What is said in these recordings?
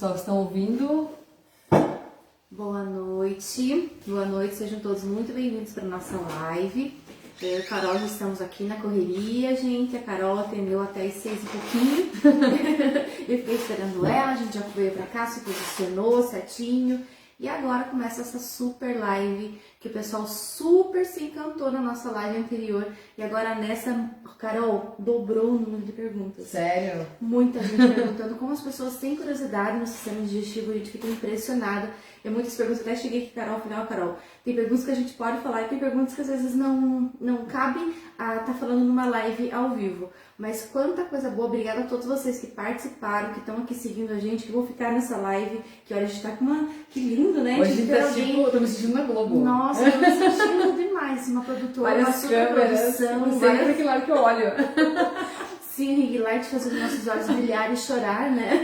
pessoal que estão ouvindo. Boa noite, sejam todos muito bem-vindos para nossa live. Eu e a Carol já estamos aqui na correria, gente. A Carol atendeu até as 6 e pouquinho. Eu fiquei esperando ela, a gente já veio para cá, se posicionou certinho. E agora começa essa super live, que o pessoal super se encantou na nossa live anterior. E agora nessa, Carol, dobrou o número de perguntas. Sério? Muita gente perguntando como as pessoas têm curiosidade no sistema digestivo, a gente fica impressionada. E muitas perguntas, até cheguei aqui, Carol, falei, Carol, tem perguntas que a gente pode falar e tem perguntas que às vezes não cabem a estar falando numa live ao vivo. Mas quanta coisa boa, obrigada a todos vocês que participaram, que estão aqui seguindo a gente, que vão ficar nessa live, que olha, a gente tá com uma... Que lindo, né? Hoje a gente tá tipo, eu tô me sentindo na Globo. Nossa, eu tô me sentindo demais, uma produtora, uma Várias super câmeras, produção. não sei pra que lado que eu olho. Sim, ring light fazendo nossos olhos brilhar e chorar, né?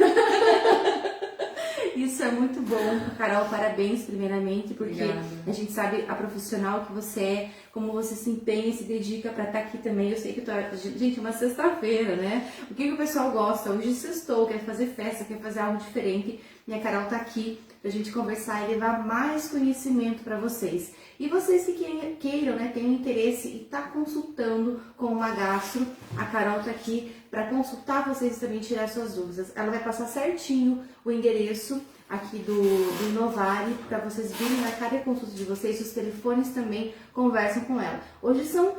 Isso é muito bom. Carol, parabéns primeiramente, porque Obrigada. A gente sabe a profissional que você é, como você se empenha, se dedica pra estar aqui também. Eu sei que gente, é uma sexta-feira, né? O que o pessoal gosta? Hoje sextou, quer fazer festa, quer fazer algo diferente. E a Carol tá aqui pra gente conversar e levar mais conhecimento pra vocês. E vocês que queiram, né, tenham interesse e tá consultando com uma gastro, a Carol tá aqui para consultar vocês e também tirar suas dúvidas. Ela vai passar certinho o endereço aqui do Inovari para vocês virem na cada consulta de vocês. Os telefones também conversam com ela. Hoje são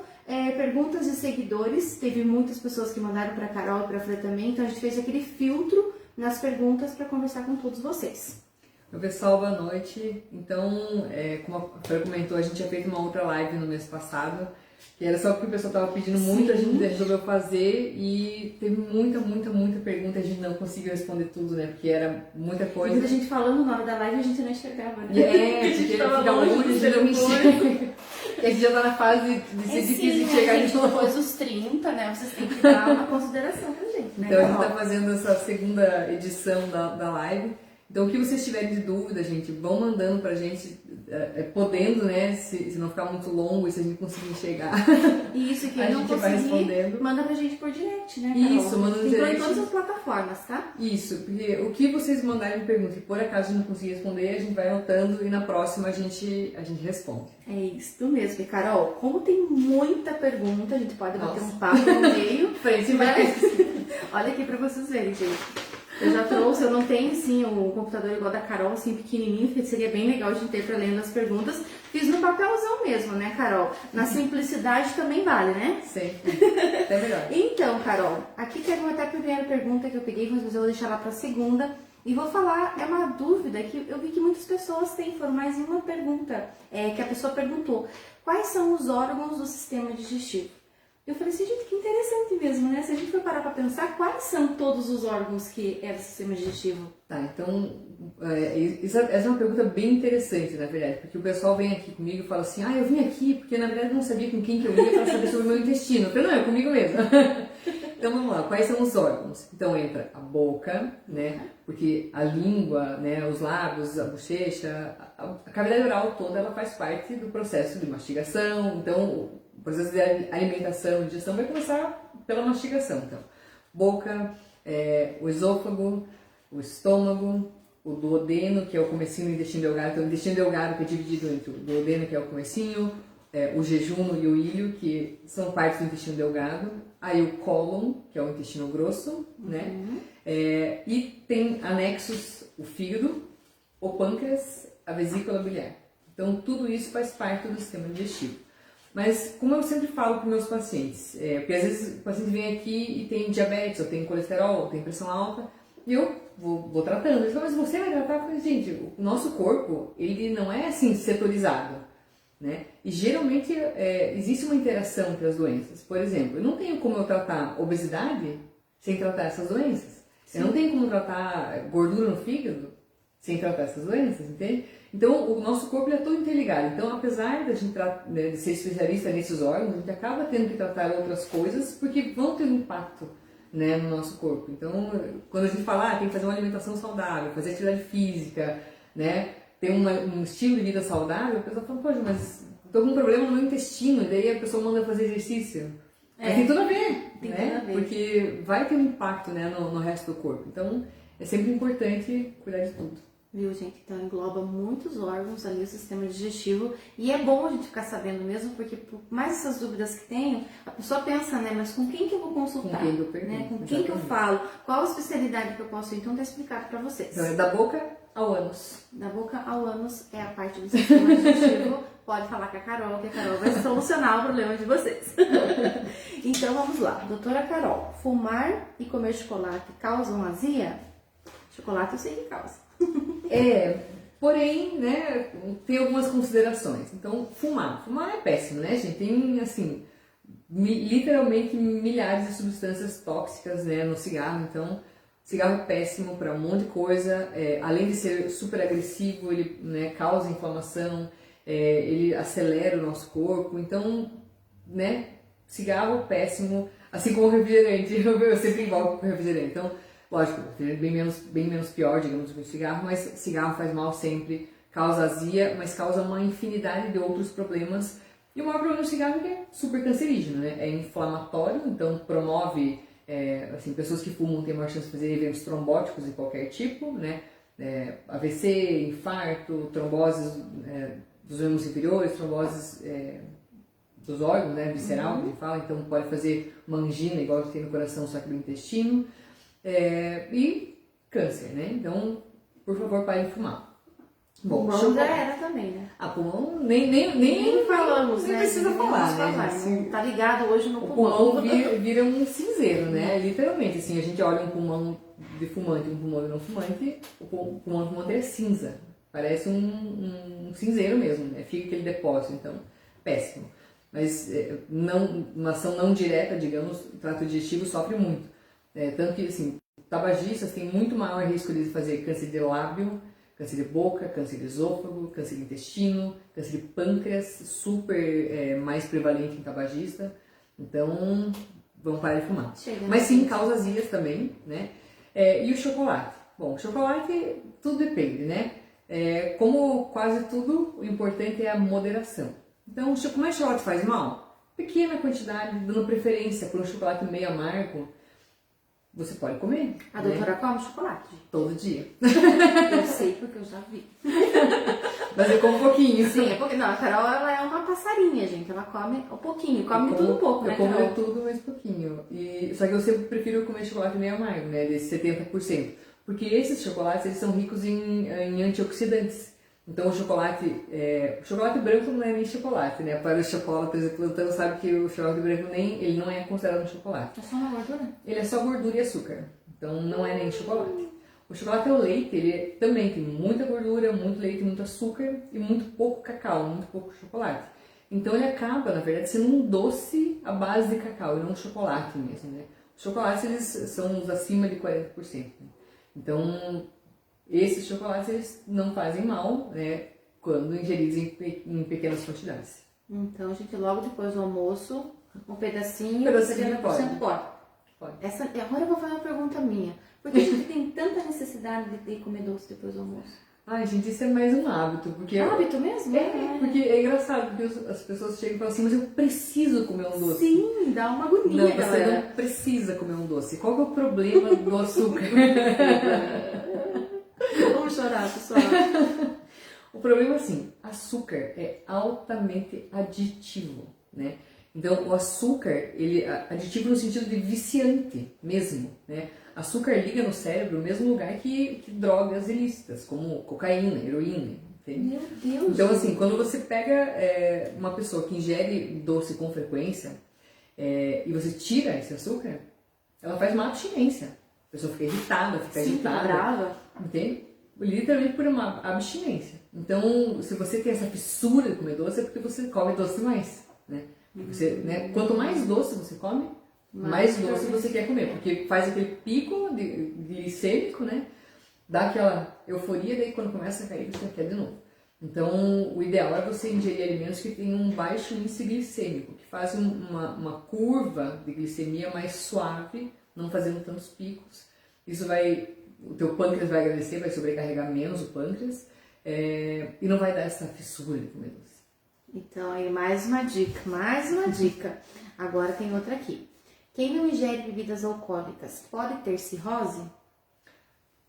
perguntas de seguidores. Teve muitas pessoas que mandaram para Carol e para Fran também. Então a gente fez aquele filtro nas perguntas para conversar com todos vocês. Oi, pessoal, boa noite. Então, como a Fran comentou, a gente tinha feito uma outra live no mês passado, que era só porque o pessoal estava pedindo muito, a gente resolveu fazer e teve muita pergunta, a gente não conseguiu responder tudo, né? Porque era muita coisa. Muita gente falando na hora da live e a gente não enxergava, né? A gente tava longe do telefone. E a gente já tá na fase de ser difícil de chegar de novo. Depois dos 30, né? Vocês têm que dar uma consideração pra gente, né? Então a gente tá fazendo essa segunda edição da live. Então, o que vocês tiverem de dúvida, gente, vão mandando pra gente, podendo, né, se não ficar muito longo e se a gente conseguir chegar. Isso, quem a não gente vai conseguir, respondendo. manda pra gente por direct, né, Carol? Isso, manda no direct. Em todas as plataformas, tá? Isso, porque o que vocês mandarem de pergunta e por acaso a gente não conseguir responder, a gente vai anotando e na próxima a gente responde. É isso mesmo. E, Carol, como tem muita pergunta, a gente pode bater um papo no meio. Frente, mas olha aqui pra vocês verem, gente. Eu já trouxe, eu não tenho assim o computador igual da Carol, assim pequenininho, que seria bem legal de ter para lendo as perguntas. Fiz no papelzão mesmo, né, Carol? Na simplicidade também vale, né? Sempre. É melhor. Então, Carol, aqui tem até a primeira pergunta que eu peguei, mas eu vou deixar lá para a segunda. E vou falar, é uma dúvida que eu vi que muitas pessoas têm, foram mais uma pergunta que a pessoa perguntou. Quais são os órgãos do sistema digestivo? Eu falei assim, gente, que interessante mesmo, né? Se a gente for parar pra pensar, quais são todos os órgãos que é do sistema digestivo? Tá, então, essa é uma pergunta bem interessante, na verdade, porque o pessoal vem aqui comigo e fala assim, eu vim aqui porque, na verdade, eu não sabia com quem que eu ia para saber sobre o meu intestino. Eu falei, não, é comigo mesmo. Então, vamos lá, quais são os órgãos? Então, entra a boca, né, porque a língua, né, os lábios, a bochecha, a cavidade oral toda, ela faz parte do processo de mastigação, então... O processo de alimentação e digestão vai começar pela mastigação. Então, boca, o esôfago, o estômago, o duodeno, que é o comecinho do intestino delgado. Então, o intestino delgado que é dividido entre o duodeno, que é o comecinho, o jejuno e o ilho, que são partes do intestino delgado. Aí o cólon, que é o intestino grosso, né? E tem anexos o fígado, o pâncreas, a vesícula biliar. Então, tudo isso faz parte do sistema digestivo. Mas, como eu sempre falo para meus pacientes, porque às vezes o paciente vem aqui e tem diabetes, ou tem colesterol, ou tem pressão alta, e eu vou tratando. Eles falam, mas você vai tratar? Eu falei, gente, o nosso corpo, ele não é assim setorizado, né? E geralmente existe uma interação entre as doenças. Por exemplo, eu não tenho como eu tratar obesidade sem tratar essas doenças. Sim. Eu não tenho como tratar gordura no fígado sem tratar essas doenças, entende? Então, o nosso corpo é todo interligado. Então, apesar de a gente de ser especialista nesses órgãos, a gente acaba tendo que tratar outras coisas porque vão ter um impacto, né, no nosso corpo. Então, quando a gente fala, tem que fazer uma alimentação saudável, fazer atividade física, né, ter um estilo de vida saudável, a pessoa fala, poxa, mas estou com um problema no meu intestino, e daí a pessoa manda fazer exercício. Mas tem tudo a ver, né? Porque vai ter um impacto, né, no resto do corpo. Então, é sempre importante cuidar de tudo. Viu, gente? Então engloba muitos órgãos ali, o sistema digestivo, e é bom a gente ficar sabendo mesmo, porque por mais essas dúvidas que tenho, a pessoa pensa, né, mas com quem que eu vou consultar? Com quem eu pergunto, né? Com quem que eu falo? Qual a especialidade que eu posso ir? Então tá explicado pra vocês. Então é da boca ao ânus. Da boca ao ânus é a parte do sistema digestivo. Pode falar com a Carol, que a Carol vai solucionar o problema de vocês. Então vamos lá. Doutora Carol, fumar e comer chocolate causam azia? Chocolate eu sei que causa. Porém, né, tem algumas considerações. Então, fumar é péssimo, né, gente? Tem, assim, literalmente milhares de substâncias tóxicas, né, no cigarro. Então, cigarro é péssimo para um monte de coisa. Além de ser super agressivo, ele, né, causa inflamação, ele acelera o nosso corpo. Então, né, cigarro péssimo, assim como o refrigerante. Eu sempre envolvo com refrigerante. Então, lógico, bem menos pior, digamos, que o cigarro, mas cigarro faz mal sempre, causa azia, mas causa uma infinidade de outros problemas. E o maior problema do cigarro é que é super cancerígeno, né? É inflamatório, então promove, assim, pessoas que fumam têm maior chance de fazer eventos trombóticos de qualquer tipo, né? AVC, infarto, tromboses dos membros inferiores, tromboses dos órgãos, né? Visceral, que a gente fala, então pode fazer uma angina, igual que tem no coração, só que no intestino. E câncer, né? Então, por favor, pare de fumar. Bom, pulmão já era também, né? A pulmão nem falamos, nem né? Precisa falar, né? Assim, tá ligado hoje no pulmão. O pulmão vira um cinzeiro, né? Literalmente, assim, a gente olha um pulmão de fumante e um pulmão de não fumante, o pulmão de fumante é cinza. Parece um cinzeiro mesmo, né? Fica aquele depósito, então, péssimo. Mas uma ação não direta, digamos, o trato digestivo sofre muito. Tanto que, assim, tabagistas têm muito maior risco de fazer câncer de lábio, câncer de boca, câncer de esôfago, câncer de intestino, câncer de pâncreas, super mais prevalente em tabagista. Então, vamos parar de fumar. Mas sim, causa azias também, né? E o chocolate? Bom, chocolate, tudo depende, né? Como quase tudo, o importante é a moderação. Então, como chocolate faz mal? Pequena quantidade, dando preferência por um chocolate meio amargo, você pode comer. A doutora come chocolate? Todo dia. Eu sei porque eu já vi. Mas eu como um pouquinho. Sim, não, a Carol ela é uma passarinha, gente. Ela come um pouquinho, tudo um pouco, né, Carol? Eu como tudo, mas pouquinho. Só que eu sempre prefiro comer chocolate meio amargo, né? Desse 70%. Porque esses chocolates, eles são ricos em antioxidantes. Então o chocolate branco não é nem chocolate, né? Para os chocolates, por exemplo, então sabe que o chocolate branco ele não é considerado um chocolate. É só uma gordura? Ele é só gordura e açúcar, então não é nem chocolate. O chocolate ao leite, ele também tem muita gordura, muito leite, muito açúcar e muito pouco cacau, muito pouco chocolate. Então ele acaba, na verdade, sendo um doce à base de cacau e não um chocolate mesmo, né? Os chocolates, eles são os acima de 40%, né? Então, esses chocolates eles não fazem mal, né, quando ingeridos em pequenas quantidades. Então, gente, logo depois do almoço, um pedacinho 70% pode. Agora eu vou fazer uma pergunta minha. Porque a gente tem tanta necessidade de comer doce depois do almoço. Ai, gente, isso é mais um hábito. Porque hábito mesmo? Porque é engraçado, porque as pessoas chegam e falam assim, mas eu preciso comer um doce. Sim, dá uma agonia, não, você não precisa comer um doce. Qual que é o problema do açúcar? Vamos chorar, pessoal. O problema é assim, açúcar é altamente aditivo, né? Então, o açúcar, ele é aditivo no sentido de viciante mesmo, né? Açúcar liga no cérebro no mesmo lugar que drogas ilícitas, como cocaína, heroína, entende? Meu Deus! Então, assim, quando você pega uma pessoa que ingere doce com frequência e você tira esse açúcar, ela faz uma abstinência. A pessoa fica irritada, fica agitada. Brava. Entende? Literalmente por uma abstinência. Então, se você tem essa fissura de comer doce, é porque você come doce demais, né? Você, né? Quanto mais doce você come, mais doce você quer comer, porque faz aquele pico de glicêmico, né? Dá aquela euforia, daí quando começa a cair, você quer de novo. Então, o ideal é você ingerir alimentos que tenham um baixo índice glicêmico, que fazem uma curva de glicemia mais suave, não fazendo tantos picos. Isso o teu pâncreas vai agradecer, vai sobrecarregar menos o pâncreas, e não vai dar essa fissura de comer doce. Então, aí mais uma dica. Agora tem outra aqui. Quem não ingere bebidas alcoólicas pode ter cirrose?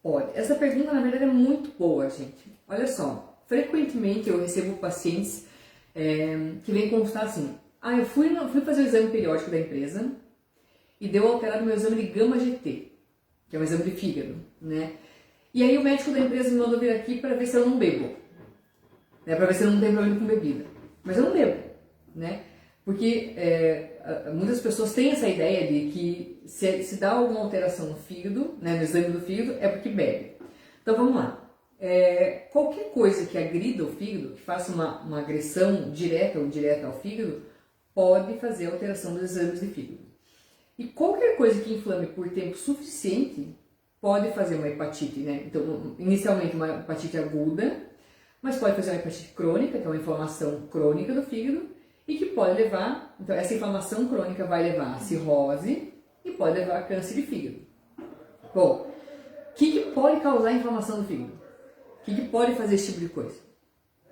Pode. Essa pergunta, na verdade, é muito boa, gente. Olha só, frequentemente eu recebo pacientes que vêm consultar assim, eu fui fazer o exame periódico da empresa e deu alterado meu exame de gama-GT, que é um exame de fígado, né? E aí o médico da empresa me mandou vir aqui para ver se eu não bebo, né? Para ver se eu não tenho problema com bebida. Mas eu não bebo, né? Porque muitas pessoas têm essa ideia de que se dá alguma alteração no fígado, né, no exame do fígado, é porque bebe. Então vamos lá. Qualquer coisa que agrida o fígado, que faça uma agressão direta ou indireta ao fígado, pode fazer alteração dos exames de fígado. E qualquer coisa que inflame por tempo suficiente pode fazer uma hepatite, né? Então, inicialmente uma hepatite aguda, mas pode fazer uma hepatite crônica, que é uma inflamação crônica do fígado, e que pode levar, então essa inflamação crônica vai levar a cirrose e pode levar a câncer de fígado. Bom, o que pode causar a inflamação do fígado? O que pode fazer esse tipo de coisa?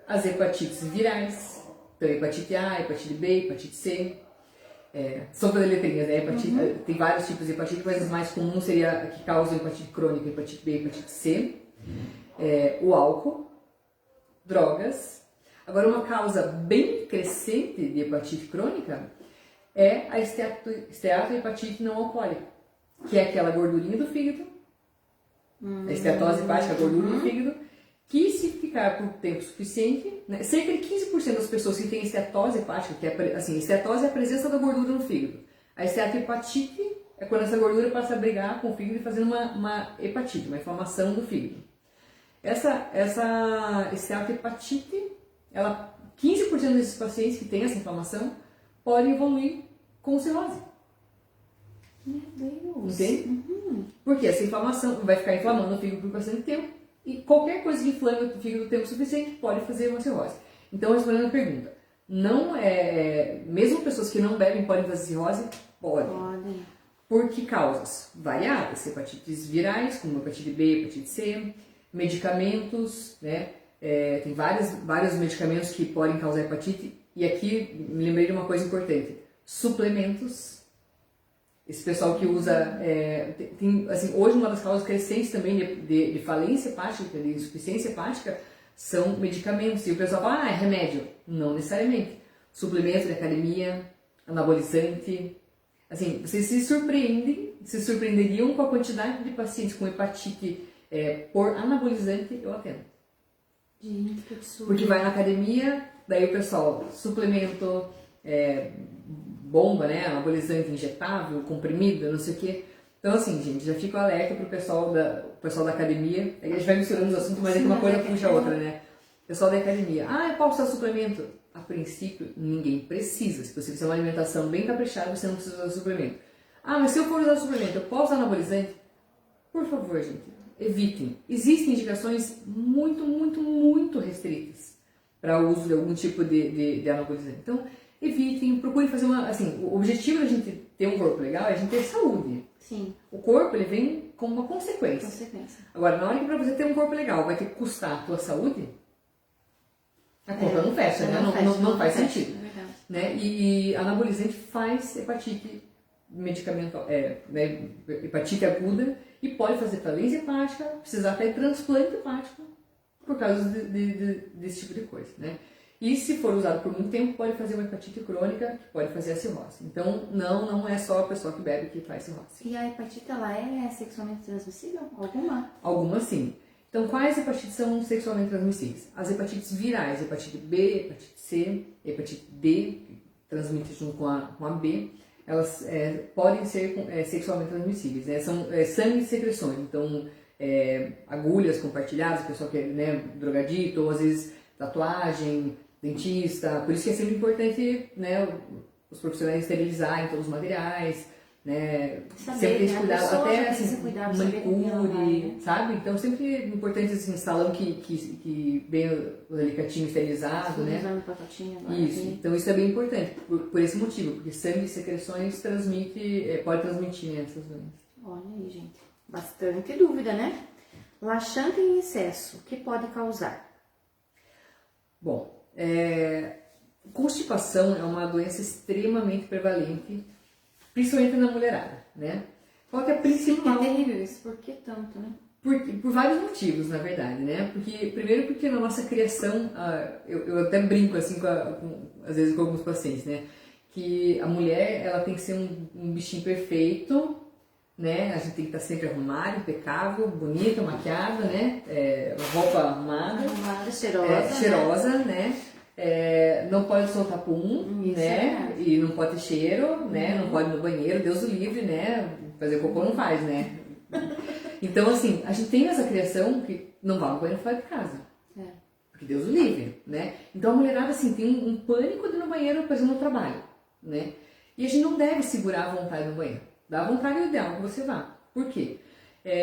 As hepatites virais, então hepatite A, hepatite B, hepatite C, são todas letrinhas, né? Tem vários tipos de hepatite, mas os mais comuns seria a que causam hepatite crônica, hepatite B, hepatite C, o álcool, drogas. Agora, uma causa bem crescente de hepatite crônica é a esteatohepatite não alcoólica, que é aquela gordurinha do fígado, a esteatose hepática, a gordura do fígado, que se ficar por tempo suficiente, né, cerca de 15% das pessoas que têm esteatose hepática, que é assim, esteatose é a presença da gordura no fígado. A esteatohepatite é quando essa gordura passa a brigar com o fígado e fazendo uma hepatite, uma inflamação do fígado. Essa esteatohepatite, 15% desses pacientes que têm essa inflamação podem evoluir com cirrose. Meu Deus! Entende? Porque essa inflamação vai ficar inflamando o fígado por bastante tempo e qualquer coisa que inflame o fígado o tempo suficiente pode fazer uma cirrose. Então, respondendo a pergunta, mesmo pessoas que não bebem podem fazer cirrose? Podem. Por que causas? Variadas, hepatites virais, como hepatite B, hepatite C, medicamentos, né? Tem vários medicamentos que podem causar hepatite. E aqui me lembrei de uma coisa importante: suplementos. Esse pessoal que usa, assim, hoje uma das causas crescentes também de falência hepática, de insuficiência hepática, são medicamentos. E o pessoal fala, é remédio. Não necessariamente. Suplemento de academia, anabolizante. Assim, vocês se surpreenderiam com a quantidade de pacientes com hepatite por anabolizante eu atendo. Gente, que absurdo. Porque vai na academia, daí o pessoal, suplemento, bomba, né, anabolizante injetável, comprimido, não sei o quê. Então, assim, gente, já fico alerta pro pessoal da academia. A gente vai misturando os assuntos, mas é que uma coisa puxa a outra, né? Pessoal da academia, eu posso usar suplemento? A princípio, ninguém precisa. Se você fizer uma alimentação bem caprichada, você não precisa usar suplemento. Mas se eu for usar suplemento, eu posso usar anabolizante? Por favor, gente, evitem. Existem indicações muito, muito, muito restritas para o uso de algum tipo de anabolizante. Então, evitem, procurem fazer assim, o objetivo da gente ter um corpo legal é a gente ter saúde. Sim. O corpo, ele vem como uma consequência. Agora, na hora que para você ter um corpo legal vai ter que custar a tua saúde, a conta não fecha, né? Não faz sentido. É verdade. Né? E anabolizante faz hepatite hepatite aguda e pode fazer falência hepática, precisar até transplante hepático por causa desse tipo de coisa, né? E se for usado por muito tempo, pode fazer uma hepatite crônica, que pode fazer a cirrose. Então, não é só a pessoa que bebe que faz cirrose. E a hepatite, ela é sexualmente transmissível? Alguma? Algumas sim. Então, quais hepatites são sexualmente transmissíveis? As hepatites virais, hepatite B, hepatite C, hepatite D, que transmite junto com a B, elas podem ser sexualmente transmissíveis, né? São sangue e secreções, então agulhas compartilhadas, o pessoal que é drogadito, ou às vezes tatuagem, dentista, por isso que é sempre importante, né, os profissionais esterilizarem todos os materiais, né, sempre esse cuidado, até assim, manicure, sabe? Então sempre importante assim, salão que vem o delicatinho esterilizado, né? Isso, então isso é bem importante, por esse motivo, porque sangue e secreções pode transmitir essas doenças. Olha aí, gente, bastante dúvida, né? Laxante em excesso, o que pode causar? Bom, constipação é uma doença extremamente prevalente, principalmente na mulherada, né? Qual que é a principal... Sim, é terrível isso. Por que tanto, né? Por vários motivos, na verdade, né? Primeiro porque na nossa criação, eu até brinco assim às vezes com alguns pacientes, né? Que a mulher, ela tem que ser um bichinho perfeito, né? A gente tem que estar sempre arrumada, impecável, bonita, maquiada, né? Roupa arrumada, cheirosa, né? Não pode soltar pum, né? E não pode ter cheiro, né? Não pode ir no banheiro, Deus o livre, né? Fazer cocô não faz, né? Então, assim, a gente tem essa criação que não vai no banheiro fora de casa. Porque Deus o livre, né? Então a mulherada, assim, tem um pânico de ir no banheiro, por exemplo, no trabalho, né? E a gente não deve segurar a vontade no banheiro. Dá a vontade, o ideal que você vá. Por quê?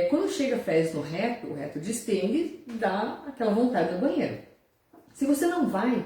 Quando chega fezes no reto, o reto distende e dá aquela vontade no banheiro. Se você não vai,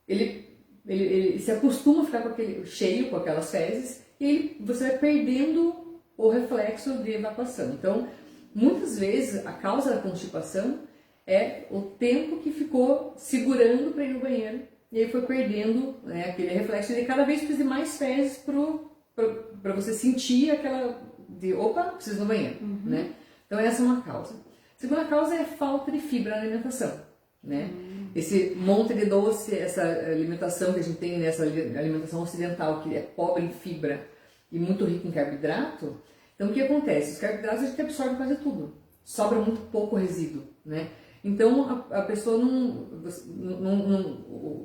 ele se acostuma a ficar cheio com aquelas fezes e você vai perdendo o reflexo de evacuação. Então, muitas vezes, a causa da constipação é o tempo que ficou segurando para ir no banheiro e aí foi perdendo, né, aquele reflexo de cada vez precisa de mais fezes para você sentir aquela de opa, preciso ir no banheiro, né? Então essa é uma causa. A segunda causa é falta de fibra na alimentação, né? Esse monte de doce, essa alimentação que a gente tem nessa alimentação ocidental que é pobre em fibra e muito rico em carboidrato. Então o que acontece? Os carboidratos a gente absorve quase tudo, sobra muito pouco resíduo, né? Então a pessoa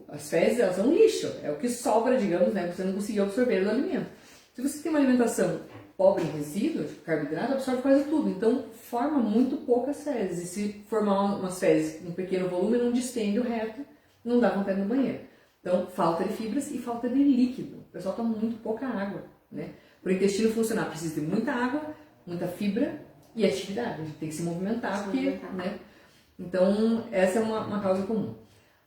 as fezes, elas são um lixo, é o que sobra, digamos, né? Você não conseguiu absorver do alimento. Se você tem uma alimentação pobre em resíduos, carboidrato, absorve quase tudo, então forma muito poucas fezes. E se formar umas fezes em pequeno volume, não distende o reto, não dá vontade no banheiro. Então falta de fibras e falta de líquido. O pessoal toma muito pouca água, né? Para o intestino funcionar, precisa de muita água, muita fibra e atividade. A gente tem que se movimentar, né? Então, essa é uma causa comum.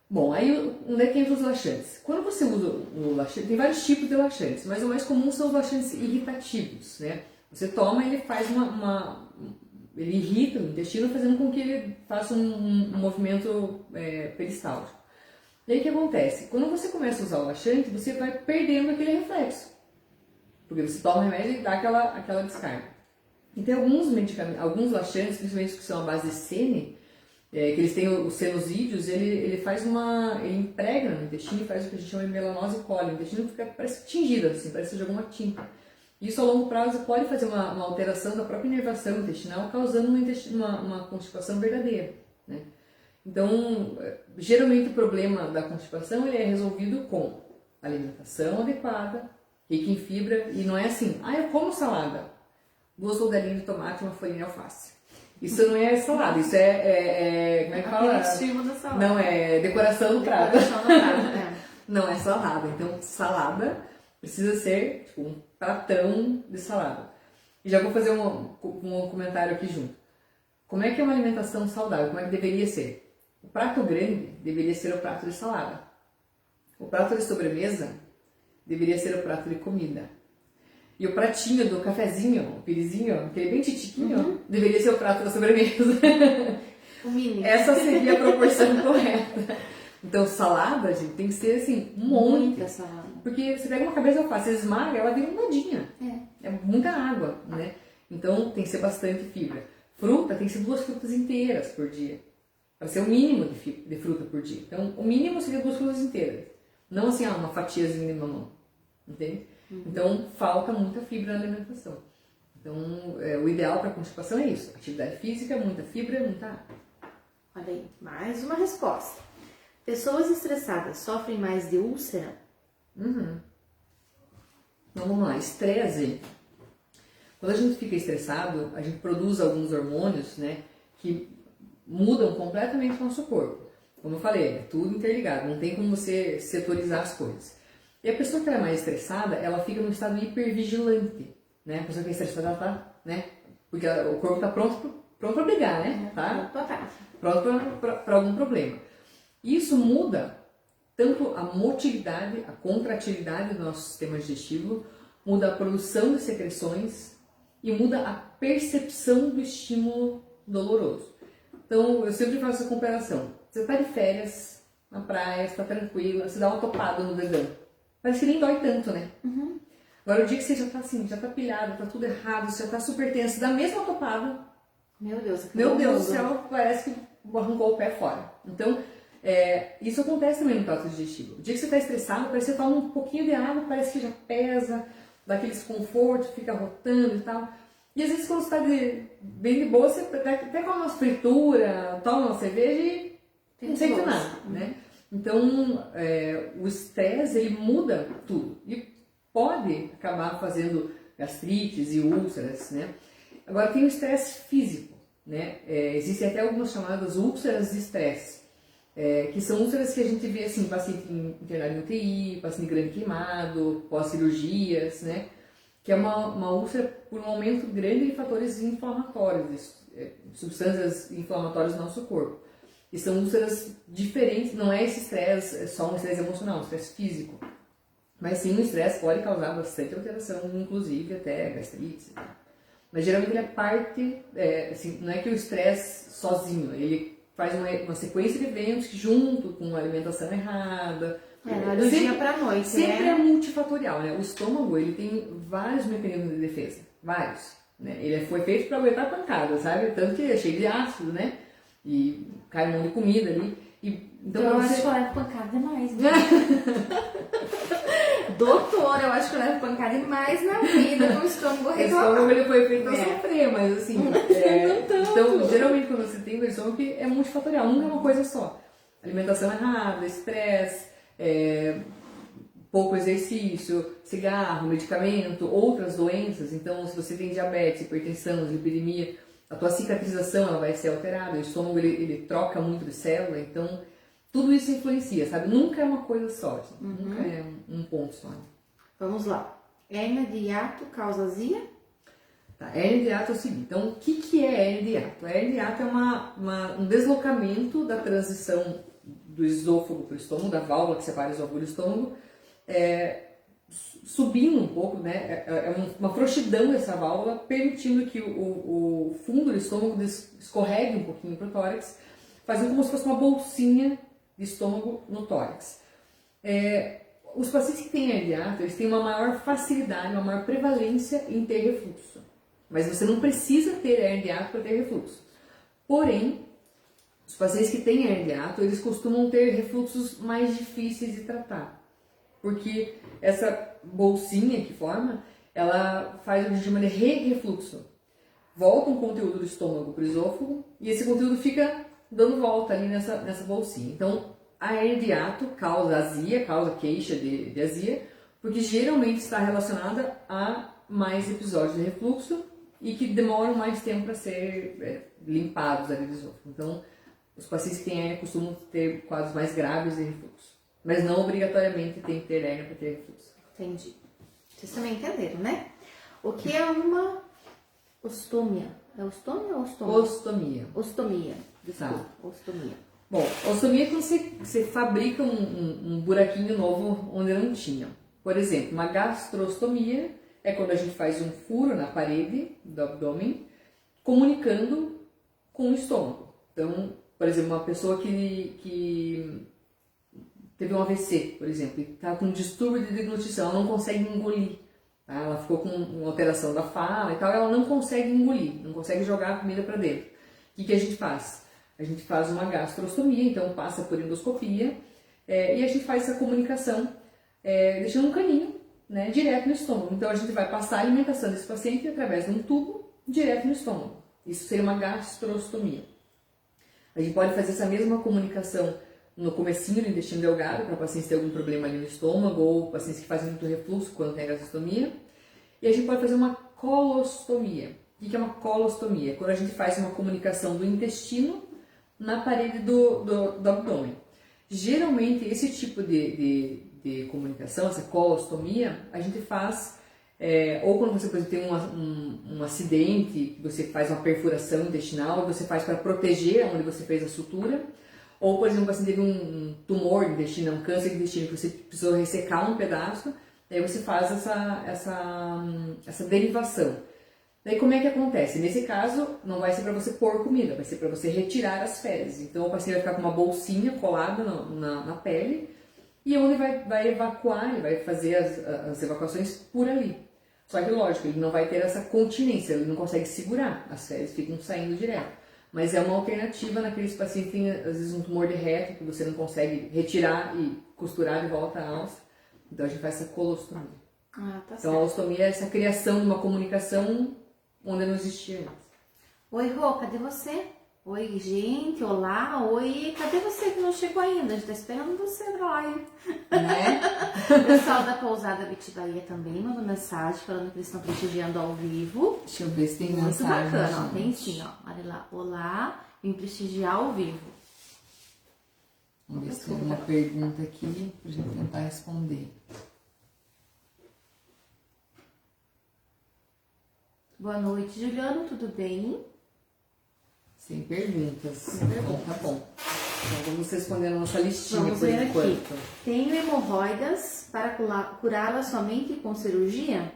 Bom, aí onde é que entra os laxantes? Quando você usa o laxante, tem vários tipos de laxantes, mas o mais comum são os laxantes irritativos, né? Você toma e ele faz ele irrita o intestino, fazendo com que ele faça um movimento peristáltico. E aí o que acontece? Quando você começa a usar o laxante, você vai perdendo aquele reflexo. Porque você toma o remédio e dá aquela descarga. E tem alguns medicamentos, alguns laxantes, principalmente que são à base de sene, que eles têm os senosídeos, ele impregna no intestino e faz o que a gente chama de melanose coli. O intestino parece tingido, assim, parece de alguma tinta. Isso a longo prazo pode fazer uma alteração da própria inervação intestinal, causando uma constipação verdadeira, né? Então, geralmente o problema da constipação ele é resolvido com alimentação adequada, rica em fibra, e não é assim, eu como salada, 2 rodelinhas de tomate e uma folhinha de alface. Isso não é salada, isso como é que fala? Aperitivo da salada. Não, é decoração do prato. Não é salada, então salada precisa ser tipo um pratão de salada. E já vou fazer um comentário aqui junto. Como é que é uma alimentação saudável? Como é que deveria ser? O prato grande deveria ser o prato de salada. O prato de sobremesa deveria ser o prato de comida. E o pratinho do cafezinho, o pirizinho, aquele bem titiquinho, deveria ser o prato da sobremesa. O mínimo. Essa seria a proporção correta. Então, salada, gente, tem que ser assim, um monte. Muita salada. Porque você pega uma cabeça de alface, você esmaga, ela vira um nadinha. É muita água, né? Então, tem que ser bastante fibra. Fruta, tem que ser 2 frutas inteiras por dia. Para ser o mínimo de fruta por dia. Então, o mínimo seria 2 frutas inteiras. Não assim, uma fatiazinha de mamão. Entende? Então, falta muita fibra na alimentação. Então, o ideal para a constipação é isso. Atividade física, muita fibra, muita água. Olha aí, mais uma resposta. Pessoas estressadas sofrem mais de úlcera? Então, vamos lá. Estresse. Quando a gente fica estressado, a gente produz alguns hormônios, né, que mudam completamente o nosso corpo. Como eu falei, é tudo interligado. Não tem como você setorizar as coisas. E a pessoa que é mais estressada, ela fica num estado hipervigilante, né? A pessoa que é estressada, ela tá, né? Porque o corpo tá pronto para brigar, né? Tá? Pronto para algum problema. Isso muda tanto a motilidade, a contratilidade do nosso sistema digestivo, muda a produção de secreções e muda a percepção do estímulo doloroso. Então, eu sempre faço essa comparação. Você tá de férias, na praia, você tá tranquila, você dá uma topada no dedão. Parece que nem dói tanto, né? Agora, o dia que você já tá assim, já tá pilhado, tá tudo errado, você já tá super tenso, dá a mesma topada, Meu Deus, Meu Deus do céu, parece que arrancou o pé fora. Então, isso acontece também no trato digestivo. O dia que você está estressado, parece que você toma um pouquinho de água, parece que já pesa, dá aquele desconforto, fica rotando e tal. E às vezes quando você está bem de boa, você até come uma fritura, toma uma cerveja e não sente nada, né? Então, o estresse, ele muda tudo. E pode acabar fazendo gastrites e úlceras, né? Agora, tem o estresse físico, né? Existem até algumas chamadas úlceras de estresse, que são úlceras que a gente vê, assim, paciente internado em UTI, paciente grande queimado, pós-cirurgias, né? Que é uma úlcera por um aumento grande de fatores inflamatórios, substâncias inflamatórias do nosso corpo. E são úlceras diferentes, não é esse estresse, só um estresse emocional, um estresse físico. Mas sim, o estresse pode causar bastante alteração, inclusive até gastrite. Mas geralmente ele é parte, assim, não é que o estresse sozinho, ele faz uma sequência de eventos que junto com a alimentação errada, não é do dia pra noite, sempre é multifatorial, né? O estômago, ele tem vários mecanismos de defesa, vários, né? Ele foi feito para aguentar pancada, sabe? Tanto que é cheio de ácido, né? E cai um monte de comida ali. Então eu acho que eu levo pancada demais. Doutora, eu acho que eu levo pancada demais na vida com o estômago reclamar. O estômago, ele foi feito para sofrer, mas assim... então, geralmente quando você tem o estômago, é multifatorial, nunca é uma coisa só. Alimentação errada, estresse, pouco exercício, cigarro, medicamento, outras doenças. Então, se você tem diabetes, hipertensão, lipidemia, a tua cicatrização ela vai ser alterada, o estômago ele troca muito de célula, então tudo isso influencia, sabe? Nunca é uma coisa só, assim. Nunca é um ponto só. Vamos lá. Hérnia de hiato causa azia? Tá, hérnia de hiato é o seguinte, então o que é hérnia de hiato? A hérnia de hiato é um deslocamento da transição do esôfago para o estômago, da válvula que separa o esôfago do estômago, subindo um pouco, né? Uma frouxidão dessa válvula, permitindo que o fundo do estômago escorregue um pouquinho para o tórax, fazendo como se fosse uma bolsinha de estômago no tórax. Os pacientes que têm hérnia de hiato, eles têm uma maior facilidade, uma maior prevalência em ter refluxo. Mas você não precisa ter hérnia de hiato para ter refluxo. Porém, os pacientes que têm hérnia de hiato, eles costumam ter refluxos mais difíceis de tratar. Porque essa bolsinha que forma, ela faz o que a gente chama de re-refluxo. Volta um conteúdo do estômago para o esôfago e esse conteúdo fica dando volta ali nessa bolsinha. Então, a hérnia de hiato causa azia, causa queixa de azia, porque geralmente está relacionada a mais episódios de refluxo e que demoram mais tempo para ser limpados ali do esôfago. Então, os pacientes que têm hérnia costumam ter quadros mais graves de refluxo. Mas não obrigatoriamente tem que ter hérnia para ter refluxo. Entendi. Vocês também entenderam, né? O que é uma ostomia? É ostomia ou ostomia? Ostomia. Ostomia. Desculpa. Tá. Ostomia. Bom, ostomia é quando você fabrica um buraquinho novo onde não tinha. Por exemplo, uma gastrostomia é quando a gente faz um furo na parede do abdômen, comunicando com o estômago. Então, por exemplo, uma pessoa que teve um AVC, por exemplo, e está com um distúrbio de deglutição, ela não consegue engolir. Tá? Ela ficou com uma alteração da fala e tal, ela não consegue engolir, não consegue jogar a comida para dentro. O que a gente faz? A gente faz uma gastrostomia, então passa por endoscopia, e a gente faz essa comunicação, deixando um caninho, né, direto no estômago. Então a gente vai passar a alimentação desse paciente através de um tubo direto no estômago. Isso seria uma gastrostomia. A gente pode fazer essa mesma comunicação no comecinho do intestino delgado, para pacientes que têm algum problema ali no estômago, ou pacientes que fazem muito refluxo quando tem a gastrostomia. E a gente pode fazer uma colostomia. O que é uma colostomia? É quando a gente faz uma comunicação do intestino na parede do abdômen. Geralmente, esse tipo de comunicação, essa colostomia, a gente faz ou quando você, por exemplo, tem um acidente, você faz uma perfuração intestinal, você faz para proteger onde você fez a sutura, ou, por exemplo, você teve um tumor de intestino, um câncer de intestino, que você precisou ressecar um pedaço, aí você faz essa derivação. Daí como é que acontece? Nesse caso, não vai ser para você pôr comida, vai ser para você retirar as fezes. Então o paciente vai ficar com uma bolsinha colada na pele, e onde vai evacuar, ele vai fazer as evacuações por ali. Só que, lógico, ele não vai ter essa continência, ele não consegue segurar, as fezes ficam saindo direto. Mas é uma alternativa naqueles pacientes que têm, às vezes, um tumor de reto, que você não consegue retirar e costurar de volta a alça. Então a gente faz essa colostomia. Ah, tá Então certo. a alostomia é essa criação de uma comunicação onde não existia antes. Oi, Rô, cadê você? Oi, gente, olá, oi, cadê você que não chegou ainda? A gente tá esperando você pra live. Né? O pessoal da pousada Biti Bahia também mandou mensagem falando que eles estão prestigiando ao vivo. Deixa eu ver se tem Muito mensagem. bacana, ó, tem gente. sim, ó. Olha lá, olá, vim prestigiar ao vivo. Vamos ver se tem alguma pergunta aqui pra gente tentar responder. Boa noite, Juliano, tudo bem? Sem perguntas. Sem perguntas. Então, tá bom. Então vamos respondendo a nossa listinha Vamos por ver enquanto. aqui. Tenho hemorroidas para curá-las somente com cirurgia?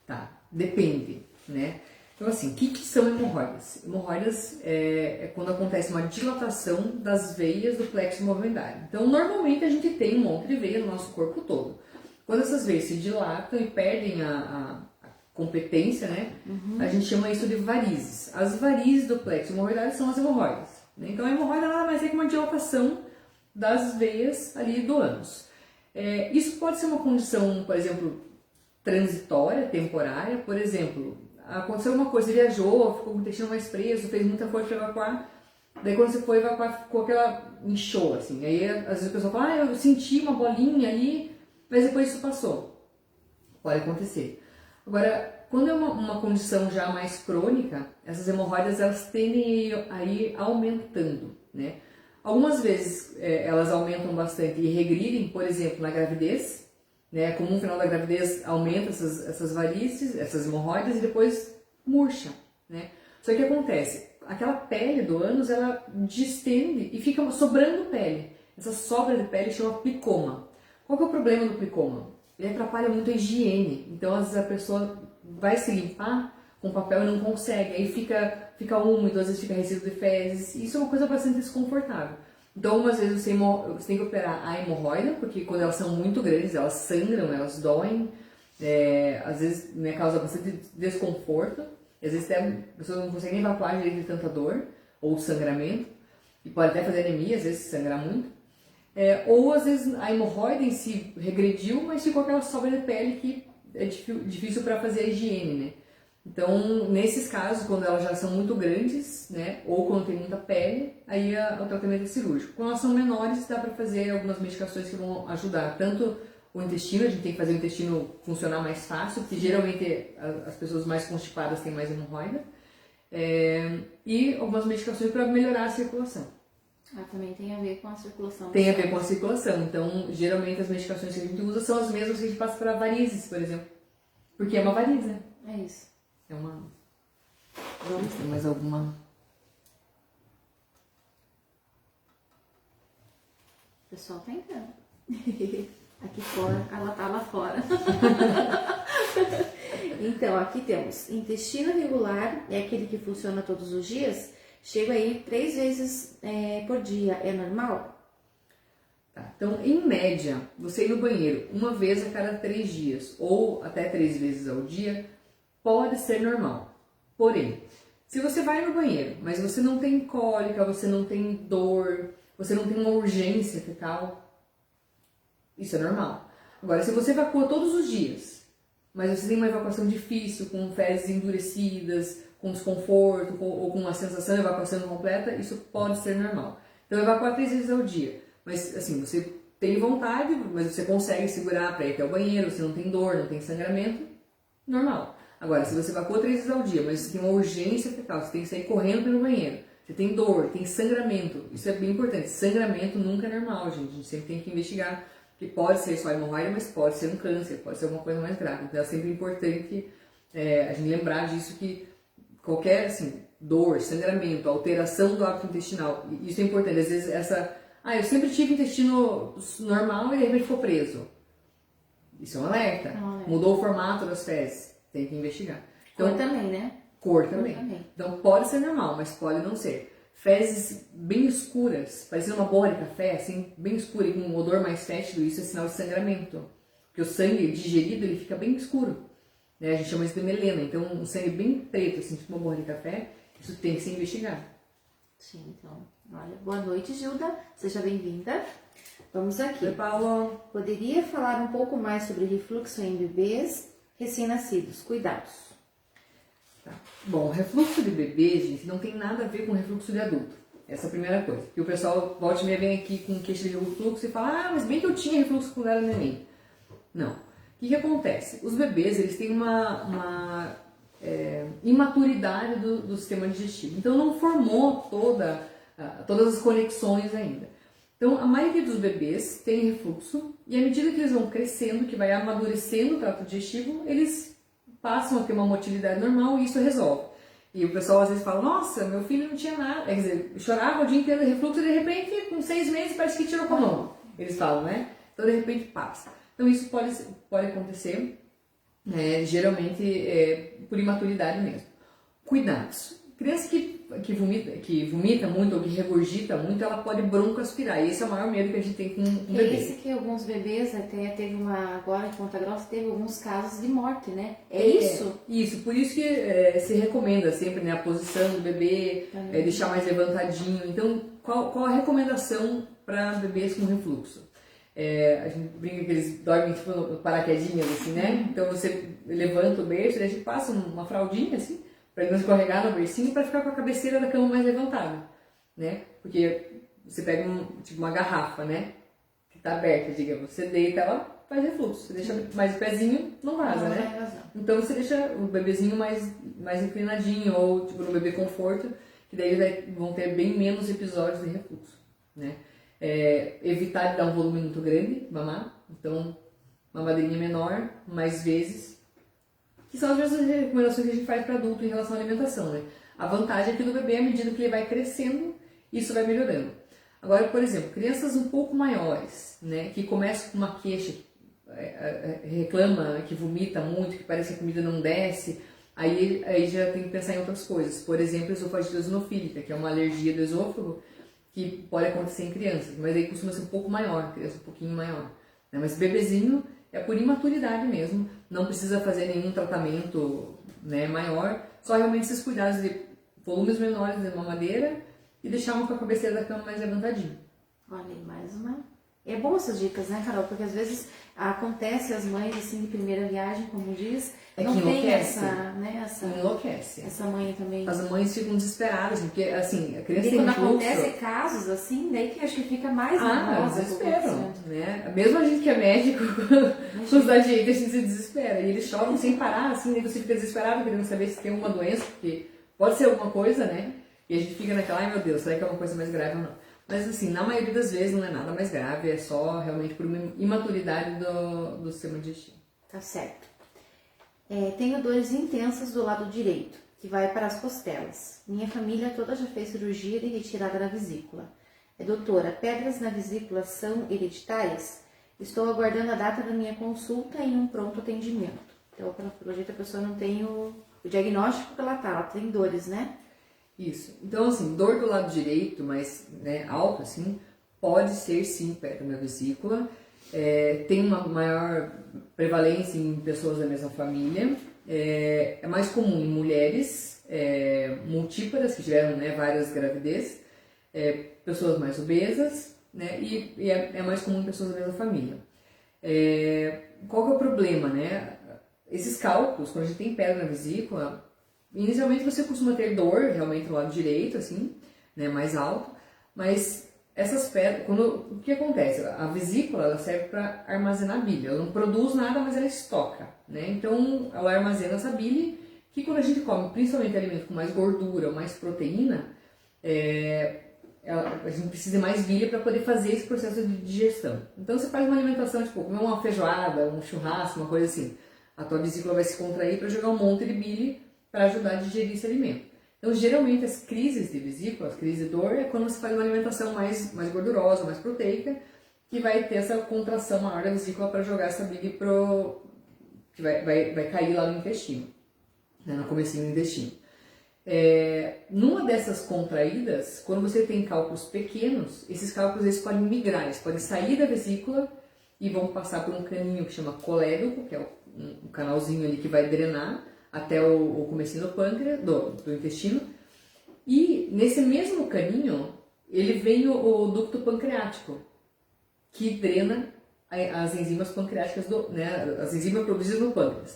Tá, depende, né? Então assim, o que são hemorroidas? Hemorroidas é quando acontece uma dilatação das veias do plexo movimentário. Então normalmente a gente tem um monte de veia no nosso corpo todo. Quando essas veias se dilatam e perdem a competência, né? A gente chama isso de varizes. As varizes do plexo hemorroidário são as hemorroidas, né? Então a hemorroida nada mais é que uma dilatação das veias ali do ânus. Isso pode ser uma condição, por exemplo, transitória, temporária. Por exemplo, aconteceu uma coisa, viajou, ficou com o intestino mais preso, fez muita força para evacuar. Daí quando você foi evacuar, ficou aquela inchou, assim. Aí às vezes a pessoa fala, eu senti uma bolinha ali, mas depois isso passou. Pode acontecer. Agora, quando é uma condição já mais crônica, essas hemorroidas elas tendem a ir aumentando, né? Algumas vezes elas aumentam bastante e regridem, por exemplo, na gravidez, né? Como no final da gravidez aumenta essas varizes, essas hemorroidas e depois murcha, né? Só que acontece, aquela pele do ânus ela distende e fica sobrando pele. Essa sobra de pele chama plicoma. Qual que é o problema do plicoma? Ele atrapalha muito a higiene, então às vezes a pessoa vai se limpar com papel e não consegue, aí fica úmido, às vezes fica resíduo de fezes, isso é uma coisa bastante desconfortável. Então algumas vezes você tem que operar a hemorroida, porque quando elas são muito grandes, elas sangram, elas doem, às vezes causa bastante desconforto, às vezes até a pessoa não consegue nem evacuar direito de tanta dor ou sangramento, e pode até fazer anemia, às vezes sangrar muito. Ou às vezes a hemorroida em si regrediu, mas ficou aquela sobra de pele que é difícil para fazer a higiene, né? Então, nesses casos, quando elas já são muito grandes, né, ou quando tem muita pele, aí o tratamento é cirúrgico. Quando elas são menores, dá para fazer algumas medicações que vão ajudar. Tanto o intestino, a gente tem que fazer o intestino funcionar mais fácil, porque geralmente as pessoas mais constipadas têm mais hemorroida. E algumas medicações para melhorar a circulação. Também tem a ver com a circulação. Tem a ver com a circulação. Então, geralmente as medicações que a gente usa são as mesmas que a gente passa para varizes, por exemplo. Porque é uma varize, né? É isso. É uma... Vamos ter mais alguma... O pessoal tá entrando. Aqui fora, ela tá lá fora. Então, aqui temos intestino regular, é aquele que funciona todos os dias. Chega aí 3 vezes por dia, é normal? Tá. Então, em média, você ir no banheiro uma vez a cada 3 dias ou até 3 vezes ao dia pode ser normal. Porém, se você vai no banheiro, mas você não tem cólica, você não tem dor, você não tem uma urgência fecal, isso é normal. Agora, se você evacua todos os dias, mas você tem uma evacuação difícil, com fezes endurecidas, com desconforto ou com uma sensação de evacuação incompleta, isso pode ser normal. Então, evacuar 3 vezes ao dia. Mas, assim, você tem vontade, mas você consegue segurar para ir até o banheiro, você não tem dor, não tem sangramento, normal. Agora, se você evacua 3 vezes ao dia, mas você tem uma urgência fecal, você tem que sair correndo pelo banheiro, você tem dor, tem sangramento, isso é bem importante. Sangramento nunca é normal, gente. A gente sempre tem que investigar, que pode ser só hemorroida, mas pode ser um câncer, pode ser alguma coisa mais grave. Então, é sempre importante a gente lembrar disso, que qualquer, assim, dor, sangramento, alteração do hábito intestinal, isso é importante. Às vezes eu sempre tive intestino normal e de repente ficou preso. Isso é um alerta. Mudou o formato das fezes, tem que investigar. Então, Cor também, né? Cor também. Então pode ser normal, mas pode não ser. Fezes bem escuras, parecendo uma bola de café, assim, bem escura e com um odor mais fétido, isso é sinal de sangramento. Porque o sangue digerido, ele fica bem escuro. né? A gente chama isso de melena, então um sangue bem preto, assim, tipo uma borra de café, isso tem que ser investigado. Sim, então, olha, boa noite, Gilda, seja bem-vinda. Vamos aqui. Oi, Paulo. Poderia falar um pouco mais sobre refluxo em bebês recém-nascidos? Cuidados. Tá. Bom, refluxo de bebê, gente, não tem nada a ver com refluxo de adulto. Essa é a primeira coisa. E o pessoal volta e meia vem aqui com queixa de refluxo e fala, mas bem que eu tinha refluxo quando era neném. Não. O que acontece? Os bebês, eles têm uma imaturidade do sistema digestivo. Então, não formou todas as conexões ainda. Então, a maioria dos bebês tem refluxo e à medida que eles vão crescendo, que vai amadurecendo o trato digestivo, eles passam a ter uma motilidade normal e isso resolve. E o pessoal às vezes fala, nossa, meu filho não tinha nada, quer dizer, chorava o dia inteiro de refluxo e de repente, com 6 meses, parece que tirou com a mão. Eles falam, né? Então, de repente, passa. Então, isso pode acontecer, geralmente, por imaturidade mesmo. Cuidados. Criança que vomita muito ou que regurgita muito, ela pode broncoaspirar. E esse é o maior medo que a gente tem com um bebê. Esse que alguns bebês, até teve agora em Ponta Grossa, teve alguns casos de morte, né? Isso? Isso, por isso que se recomenda sempre, né, a posição do bebê, deixar mais levantadinho. Então, qual a recomendação para bebês com refluxo? A gente brinca que eles dormem tipo paraquedinhas, assim, né? Então você levanta o berço e a gente passa uma fraldinha, assim, para ele não escorregar no bercinho, para ficar com a cabeceira da cama mais levantada, né? Porque você pega uma garrafa, né? Que tá aberta, digamos, você deita, ela faz refluxo. Você deixa mais o pezinho, não vaza, né? Então você deixa o bebezinho mais inclinadinho, ou tipo no bebê conforto, que daí eles vão ter bem menos episódios de refluxo, né? Evitar de dar um volume muito grande, mamar, então uma madeirinha menor, mais vezes, que são as mesmas recomendações que a gente faz para adulto em relação à alimentação, né? A vantagem é que no bebê, à medida que ele vai crescendo, isso vai melhorando. Agora, por exemplo, crianças um pouco maiores, né, que começam com uma queixa, reclama que vomita muito, que parece que a comida não desce, aí já tem que pensar em outras coisas. Por exemplo, esofagite eosinofílica, que é uma alergia do esôfago, que pode acontecer em crianças, mas aí costuma ser um pouco maior, criança um pouquinho maior. Né? Mas bebezinho é por imaturidade mesmo, não precisa fazer nenhum tratamento, né, maior, só realmente esses cuidados de volumes menores de mamadeira e deixar uma com a cabeceira da cama mais levantadinha. Olha aí, mais uma. É bom essas dicas, né, Carol? Porque às vezes acontece as mães assim de primeira viagem, como diz, não tem enlouquece. Essa mãe também. As mães ficam desesperadas, porque assim, a criança e tem quando refluxo. Acontece casos assim, daí que acho que fica mais nervosa. Desespero, né? Mesmo a gente que é médico, com os da direita, a gente se desespera. E eles choram sem parar, assim, daí você fica desesperado, querendo saber se tem alguma doença, porque pode ser alguma coisa, né? E a gente fica naquela, ai meu Deus, será que é uma coisa mais grave ou não? Mas assim, na maioria das vezes não é nada mais grave, é só realmente por uma imaturidade do sistema digestivo. Tá certo. Tenho dores intensas do lado direito, que vai para as costelas. Minha família toda já fez cirurgia de retirada da vesícula. Doutora, pedras na vesícula são hereditárias? Estou aguardando a data da minha consulta em um pronto atendimento. Então, pelo jeito, a pessoa não tem o diagnóstico que ela tem dores, né? Isso. Então, assim, dor do lado direito, mas alta, assim, pode ser sim pedra na vesícula. Tem uma maior prevalência em pessoas da mesma família. É mais comum em mulheres multíparas, que tiveram várias gravidez, pessoas mais obesas, né? E é mais comum em pessoas da mesma família. Qual que é o problema, né? Esses cálculos, quando a gente tem pedra na vesícula, inicialmente você costuma ter dor realmente no lado direito, assim, né, mais alto, mas essas pedras, o que acontece? A vesícula ela serve para armazenar bile, ela não produz nada, mas ela estoca, né? Então ela armazena essa bile que quando a gente come, principalmente alimento com mais gordura ou mais proteína, a gente precisa de mais bile para poder fazer esse processo de digestão. Então você faz uma alimentação, tipo, comer uma feijoada, um churrasco, uma coisa assim, a tua vesícula vai se contrair para jogar um monte de bile para ajudar a digerir esse alimento. Então, geralmente, as crises de vesícula, as crises de dor, é quando você faz uma alimentação mais gordurosa, mais proteica, que vai ter essa contração maior da vesícula para jogar essa bile que vai cair lá no intestino, né, no comecinho do intestino. Numa dessas contraídas, quando você tem cálculos pequenos, esses cálculos eles podem migrar, eles podem sair da vesícula e vão passar por um caninho que chama colédoco, que é um canalzinho ali que vai drenar até o comecinho do pâncreas, do intestino. E nesse mesmo caninho, ele vem o ducto pancreático, que drena as enzimas pancreáticas, as enzimas produzidas no pâncreas.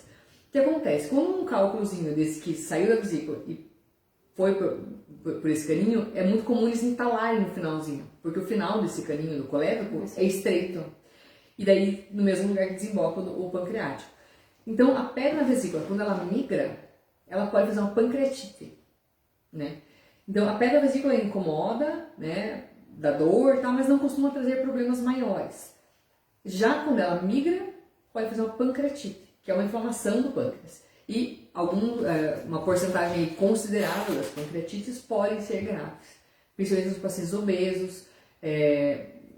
O que acontece? Quando um cálculozinho desse que saiu da vesícula e foi por esse caninho, é muito comum eles entalarem no finalzinho, porque o final desse caninho do colédoco é estreito. E daí, no mesmo lugar que desemboca o pancreático. Então, a pedra na vesícula, quando ela migra, ela pode fazer uma pancreatite, né? Então, a pedra na vesícula incomoda, né? Dá dor e tal, mas não costuma trazer problemas maiores. Já quando ela migra, pode fazer uma pancreatite, que é uma inflamação do pâncreas. E uma porcentagem considerável das pancreatites podem ser graves, principalmente nos pacientes obesos,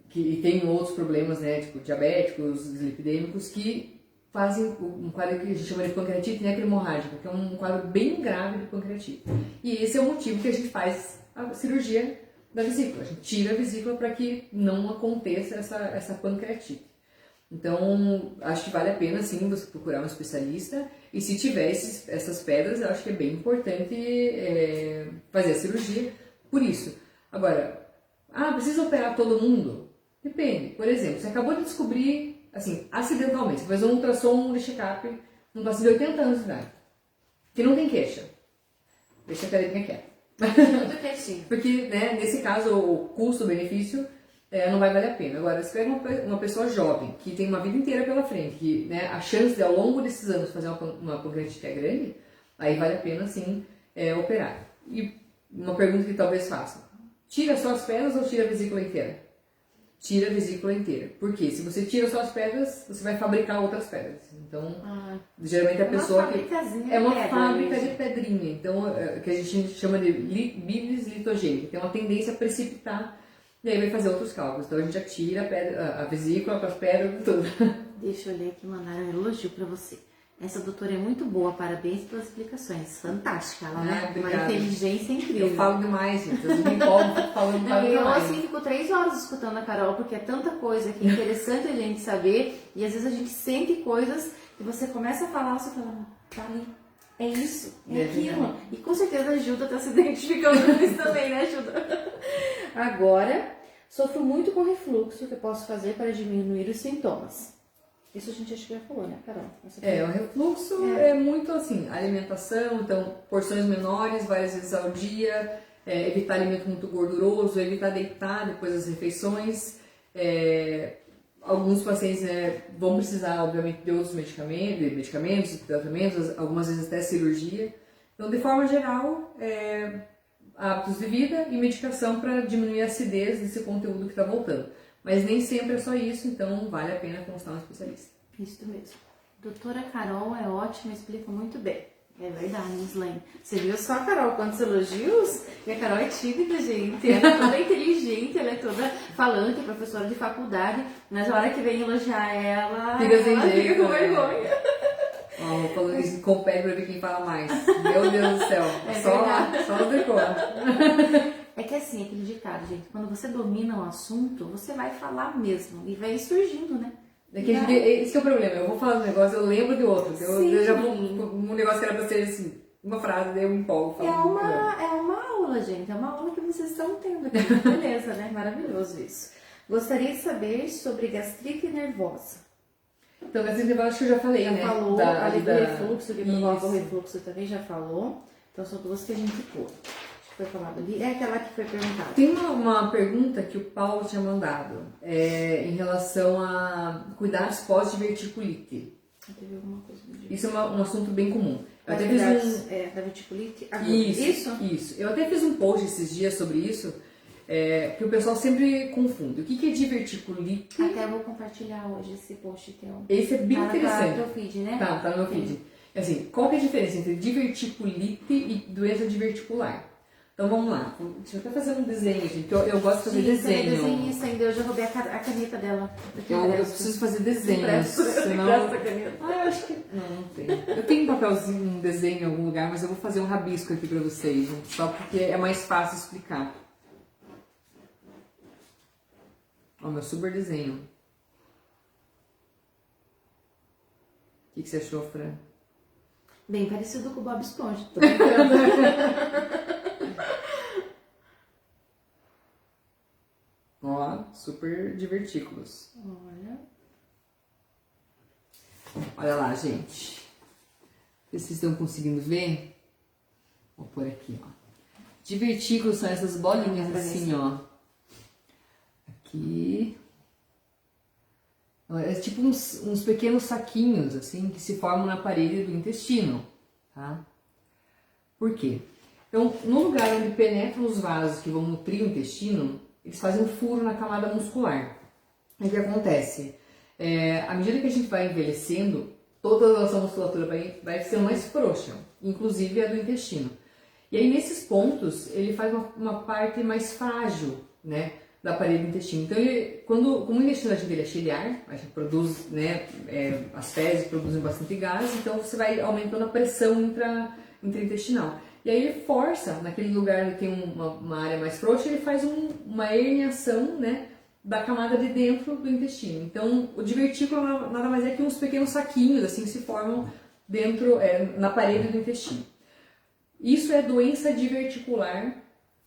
que tem outros problemas, né, tipo diabéticos, dislipidêmicos, que fazem um quadro que a gente chama de pancreatite necromorrágica, que é um quadro bem grave de pancreatite. E esse é o motivo que a gente faz a cirurgia da vesícula. A gente tira a vesícula para que não aconteça essa pancreatite. Então, acho que vale a pena, sim, você procurar um especialista. E se tiver essas pedras, eu acho que é bem importante fazer a cirurgia por isso. Agora, precisa operar todo mundo? Depende. Por exemplo, você acabou de descobrir, assim, acidentalmente, você fez um ultrassom de check-up num paciente de 80 anos de idade, que não tem queixa. Deixa a caretinha quieta. Tudo quietinho. Porque, né, nesse caso, o custo-benefício não vai valer a pena. Agora, se pega uma pessoa jovem, que tem uma vida inteira pela frente, que, né, a chance de, ao longo desses anos, fazer uma pancreatite é grande, aí vale a pena, sim, operar. E uma pergunta que talvez façam: tira só as pedras ou tira a vesícula inteira? Tira a vesícula inteira. Por quê? Se você tira só as pedras, você vai fabricar outras pedras. Então, geralmente a pessoa que... É uma fábrica de pedrinha. Então, que a gente chama de bilis litogênica. Tem uma tendência a precipitar e aí vai fazer outros cálculos. Então, a gente já tira a vesícula com as pedras, tudo. Deixa eu ler aqui, mandaram um elogio pra você. Essa doutora é muito boa, parabéns pelas explicações. Fantástica, ela é uma inteligência incrível. Eu falo demais, gente. Eu me empolgo, fico falando demais. Eu assim fico 3 horas escutando a Carol, porque é tanta coisa que é interessante a gente saber. E às vezes a gente sente coisas que você começa a falar, você fala, tá ali, é isso, é aquilo. E com certeza a Gilda tá se identificando com isso também, né, Gilda? Agora, sofro muito com refluxo, que eu posso fazer para diminuir os sintomas. Isso a gente acho que já falou, né, Carol? O refluxo é muito assim, alimentação, então porções menores, várias vezes ao dia, evitar alimento muito gorduroso, evitar deitar depois das refeições. Alguns pacientes, né, vão precisar, obviamente, de outros medicamentos, tratamentos, algumas vezes até cirurgia. Então, de forma geral, hábitos de vida e medicação para diminuir a acidez desse conteúdo que está voltando. Mas nem sempre é só isso, então vale a pena consultar um especialista. Isso mesmo. Doutora Carol é ótima, explica muito bem. É verdade, Slane. Você viu só a Carol, quantos elogios? E a Carol é tímida, gente. Ela é toda inteligente, ela é toda falante, é professora de faculdade, mas a hora que vem elogiar ela, fica com vergonha. Falando isso, compete pra ver quem fala mais. Meu Deus do céu. Só o decor. É que assim, aquele ditado, gente, quando você domina um assunto, você vai falar mesmo. E vai surgindo, né? Esse é o problema. Eu vou falar um negócio, eu lembro de outro. Eu já vou. Um negócio que era pra ser assim, uma frase, daí eu me empolgo. É uma aula, gente. É uma aula que vocês estão tendo aqui. Beleza, né? Maravilhoso isso. Gostaria de saber sobre gastrite nervosa. Então, gastrite nervosa, acho que eu já falei, né? Falou, ali do refluxo, que provoca o refluxo também já falou. Então, são duas que a gente pôr. Foi falado ali, é aquela que foi perguntada. Tem uma pergunta que o Paulo tinha mandado em relação a cuidados pós-diverticulite. Teve alguma coisa do dia. Isso é um assunto bem comum. Eu até fiz da verticulite? Isso. Eu até fiz um post esses dias sobre isso, que o pessoal sempre confunde. O que é diverticulite? Até vou compartilhar hoje esse post teu. Esse é bem interessante. Tá no teu feed, né? Tá no meu feed. Assim, qual que é a diferença entre diverticulite e doença diverticular? Então vamos lá, deixa eu até fazer um desenho, gente, eu gosto de fazer desenho. Desenhista ainda, eu já roubei a caneta dela. Eu preciso fazer desenhos, senão... eu acho que... Não tem. Eu tenho um papelzinho, um desenho em algum lugar, mas eu vou fazer um rabisco aqui pra vocês, gente, só porque é mais fácil explicar. Ó, meu super desenho. que você achou, Fran? Bem parecido com o Bob Esponja. Tô brincando. Ó, super divertículos. Olha lá, gente. Vocês estão conseguindo ver? Vou pôr aqui, ó. Divertículos são essas bolinhas assim, ó. Aqui. É tipo uns pequenos saquinhos, assim, que se formam na parede do intestino, tá? Por quê? Então, no lugar onde penetram os vasos que vão nutrir o intestino, eles fazem um furo na camada muscular. O que acontece? À medida que a gente vai envelhecendo, toda a nossa musculatura vai ser mais frouxa, inclusive a do intestino. E aí, nesses pontos, ele faz uma parte mais frágil, né, da parede do intestino. Então, como o intestino da gente é cheio de ar, a gente produz, né, as fezes produzem bastante gás, então você vai aumentando a pressão intraintestinal. E aí ele força, naquele lugar onde tem uma área mais frouxa, ele faz uma herniação, né, da camada de dentro do intestino. Então, o divertículo nada mais é que uns pequenos saquinhos, assim, que se formam dentro, na parede do intestino. Isso é doença diverticular,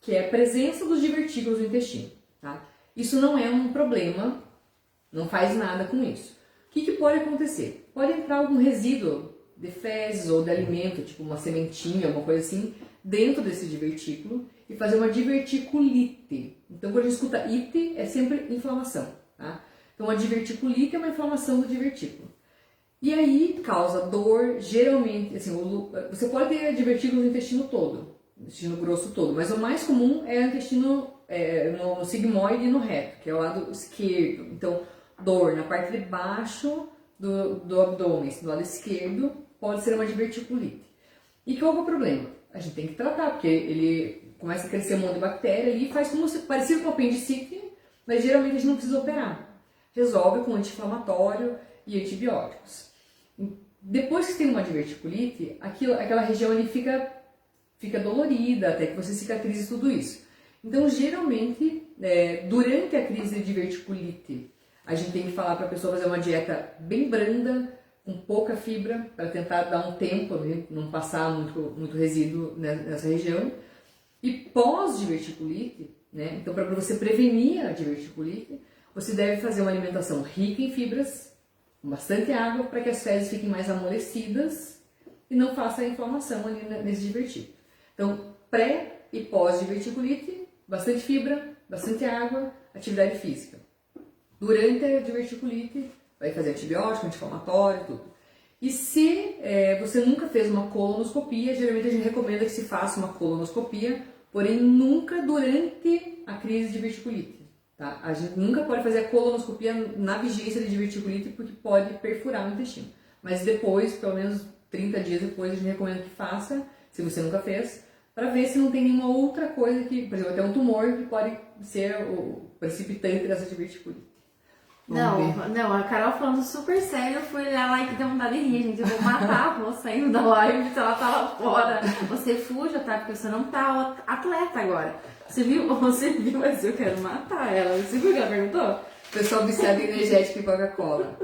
que é a presença dos divertículos no intestino, tá? Isso não é um problema, não faz nada com isso. O que pode acontecer? Pode entrar algum resíduo de fezes ou de alimento, tipo uma sementinha, alguma coisa assim, dentro desse divertículo e fazer uma diverticulite. Então, quando a gente escuta ite, é sempre inflamação, tá? Então, a diverticulite é uma inflamação do divertículo. E aí, causa dor, geralmente, assim, você pode ter divertículos no intestino todo, no intestino grosso todo, mas o mais comum é o intestino no sigmoide e no reto, que é o lado esquerdo. Então, dor na parte de baixo do abdômen, do lado esquerdo, pode ser uma diverticulite. E qual é o problema? A gente tem que tratar, porque ele começa a crescer um monte de bactéria ali e faz como se parecido com apendicite, mas geralmente a gente não precisa operar. Resolve com anti-inflamatório e antibióticos. Depois que tem uma diverticulite, aquela região ali fica dolorida até que você cicatrize tudo isso. Então, geralmente, durante a crise de diverticulite, a gente tem que falar para a pessoa fazer uma dieta bem branda, com pouca fibra, para tentar dar um tempo, né, não passar muito resíduo nessa região. E pós-diverticulite, né, então para você prevenir a diverticulite, você deve fazer uma alimentação rica em fibras, com bastante água, para que as fezes fiquem mais amolecidas e não faça a inflamação ali nesse divertículo. Então, pré e pós-diverticulite, bastante fibra, bastante água, atividade física. Durante a diverticulite, vai fazer antibiótico, anti-inflamatório, tudo. E se você nunca fez uma colonoscopia, geralmente a gente recomenda que se faça uma colonoscopia, porém nunca durante a crise de diverticulite. Tá? A gente nunca pode fazer a colonoscopia na vigência de diverticulite porque pode perfurar o intestino. Mas depois, pelo menos 30 dias depois, a gente recomenda que faça, se você nunca fez, para ver se não tem nenhuma outra coisa que, por exemplo, até um tumor que pode ser o precipitante dessa diverticulite. Não, a Carol falando super sério, eu fui olhar lá e que deu vontade de rir, gente. Eu vou matar a moça saindo da live se ela tá lá fora. Você fuja, tá? Porque você não tá atleta agora. Você viu, mas eu quero matar ela. Você viu o que ela perguntou? O pessoal viciado em energético e Coca-Cola.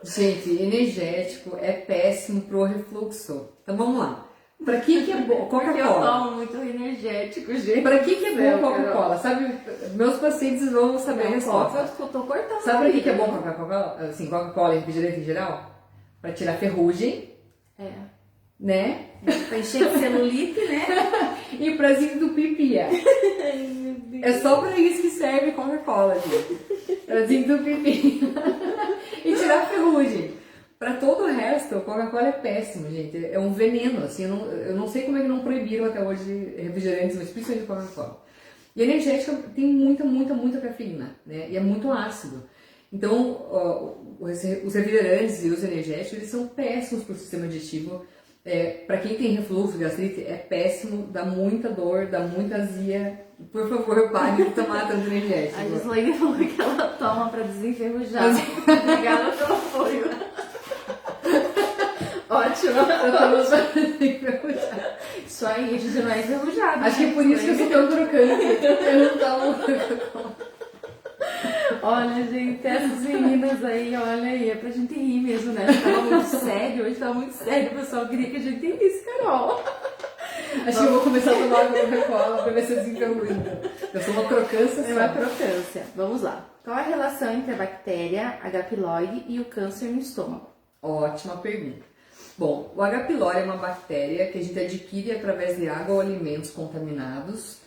Gente, energético é péssimo pro refluxo. Então vamos lá. Pra que é bom Coca-Cola? Porque eu tomo muito energético, gente. Pra que é bom Coca-Cola? Sabe, meus pacientes vão saber a resposta. Eu tô cortando. Sabe pra que é bom Coca-Cola? Assim, Coca-Cola e refrigerante em geral? Pra tirar ferrugem. Né? Pra encher de celulite, né? E pra desentupir. Ai, meu Deus. É só pra isso que serve Coca-Cola, gente. Pra desentupir. E tirar ferrugem. Pra todo o resto, Coca-Cola é péssimo, gente. É um veneno, assim. Eu não sei como é que não proibiram até hoje refrigerantes, mas principalmente Coca-Cola. E a energética tem muita cafeína, né? E é muito ácido. Então, os refrigerantes e os energéticos, eles são péssimos pro sistema digestivo. Para quem tem refluxo, gastrite, é péssimo, dá muita dor, dá muita azia. Por favor, pare de tomar tanto energético. A Gislaine falou que ela toma pra desenferrujar. Obrigada pelo apoio. Ótimo. Eu tomo pra desenferrujar. Isso aí, a gente não é enferrujado. Acho que é por isso que eu sou tão crocante. Eu não tomo. Olha, gente, essas meninas aí, olha aí, é pra gente rir mesmo, né? A gente tava muito sério, hoje tava muito sério, o pessoal queria que a gente risse, Carol. Acho que eu vou começar a tomar uma Coca-Cola pra ver se eu desencargo então. Eu sou uma crocância É só. uma crocância. Vamos lá. Qual a relação entre a bactéria H. pylori e o câncer no estômago? Ótima pergunta. Bom, o H. pylori é uma bactéria que a gente adquire através de água ou alimentos contaminados.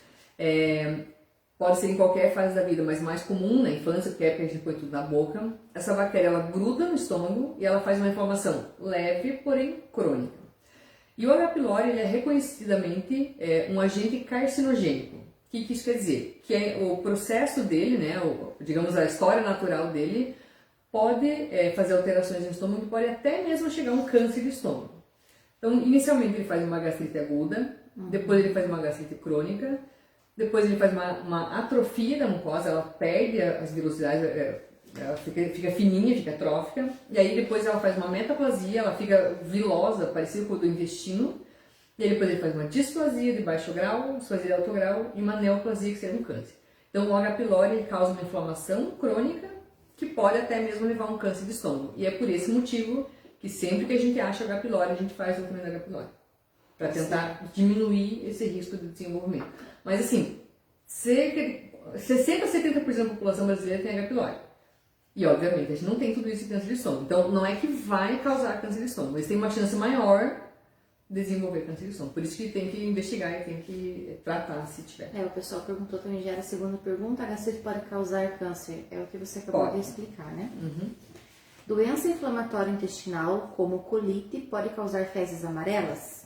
Pode ser em qualquer fase da vida, mas mais comum na infância, porque é porque a gente põe tudo na boca. Essa bactéria, ela gruda no estômago e ela faz uma inflamação leve, porém crônica. E o H. pylori, ele é reconhecidamente um agente carcinogênico. O que isso quer dizer? Que o processo dele, né, digamos a história natural dele, pode fazer alterações no estômago e pode até mesmo chegar a um câncer de estômago. Então, inicialmente ele faz uma gastrite aguda, depois ele faz uma gastrite crônica, depois ele faz uma atrofia da mucosa, ela perde as vilosidades, ela fica fininha, fica atrófica, e aí depois ela faz uma metaplasia, ela fica vilosa, parecida com o do intestino, e aí depois ele faz uma displasia de baixo grau, displasia de alto grau e uma neoplasia, que seria um câncer. Então o H. pylori causa uma inflamação crônica que pode até mesmo levar a um câncer de estômago. E é por esse motivo que sempre que a gente acha H. pylori, a gente faz o tratamento do H. pylori, para tentar diminuir esse risco de desenvolvimento. Mas assim, cerca de 60 a 70% da população brasileira tem H. pylori. E obviamente a gente não tem tudo isso em câncer de estômago. Então não é que vai causar câncer de estômago, mas tem uma chance maior de desenvolver câncer de estômago. Por isso que tem que investigar e tem que tratar se tiver. O pessoal perguntou também, já era a segunda pergunta, a gastrite pode causar câncer? É o que você acabou de explicar, né? Uhum. Doença inflamatória intestinal, como colite, pode causar fezes amarelas?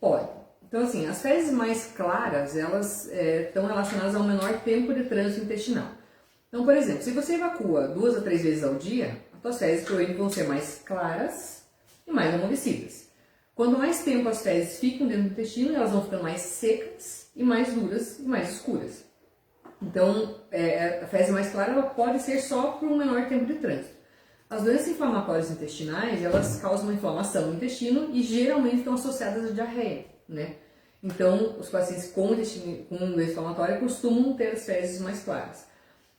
Pode. Então assim, as fezes mais claras, elas estão relacionadas ao menor tempo de trânsito intestinal. Então, por exemplo, se você evacua 2 a 3 vezes ao dia, as suas fezes provavelmente vão ser mais claras e mais amolecidas. Quanto mais tempo as fezes ficam dentro do intestino, elas vão ficando mais secas e mais duras e mais escuras. Então, a fezes mais clara ela pode ser só por um menor tempo de trânsito. As doenças inflamatórias intestinais, elas causam uma inflamação no intestino e geralmente estão associadas à diarreia, né? Então, os pacientes com doença inflamatória costumam ter as fezes mais claras.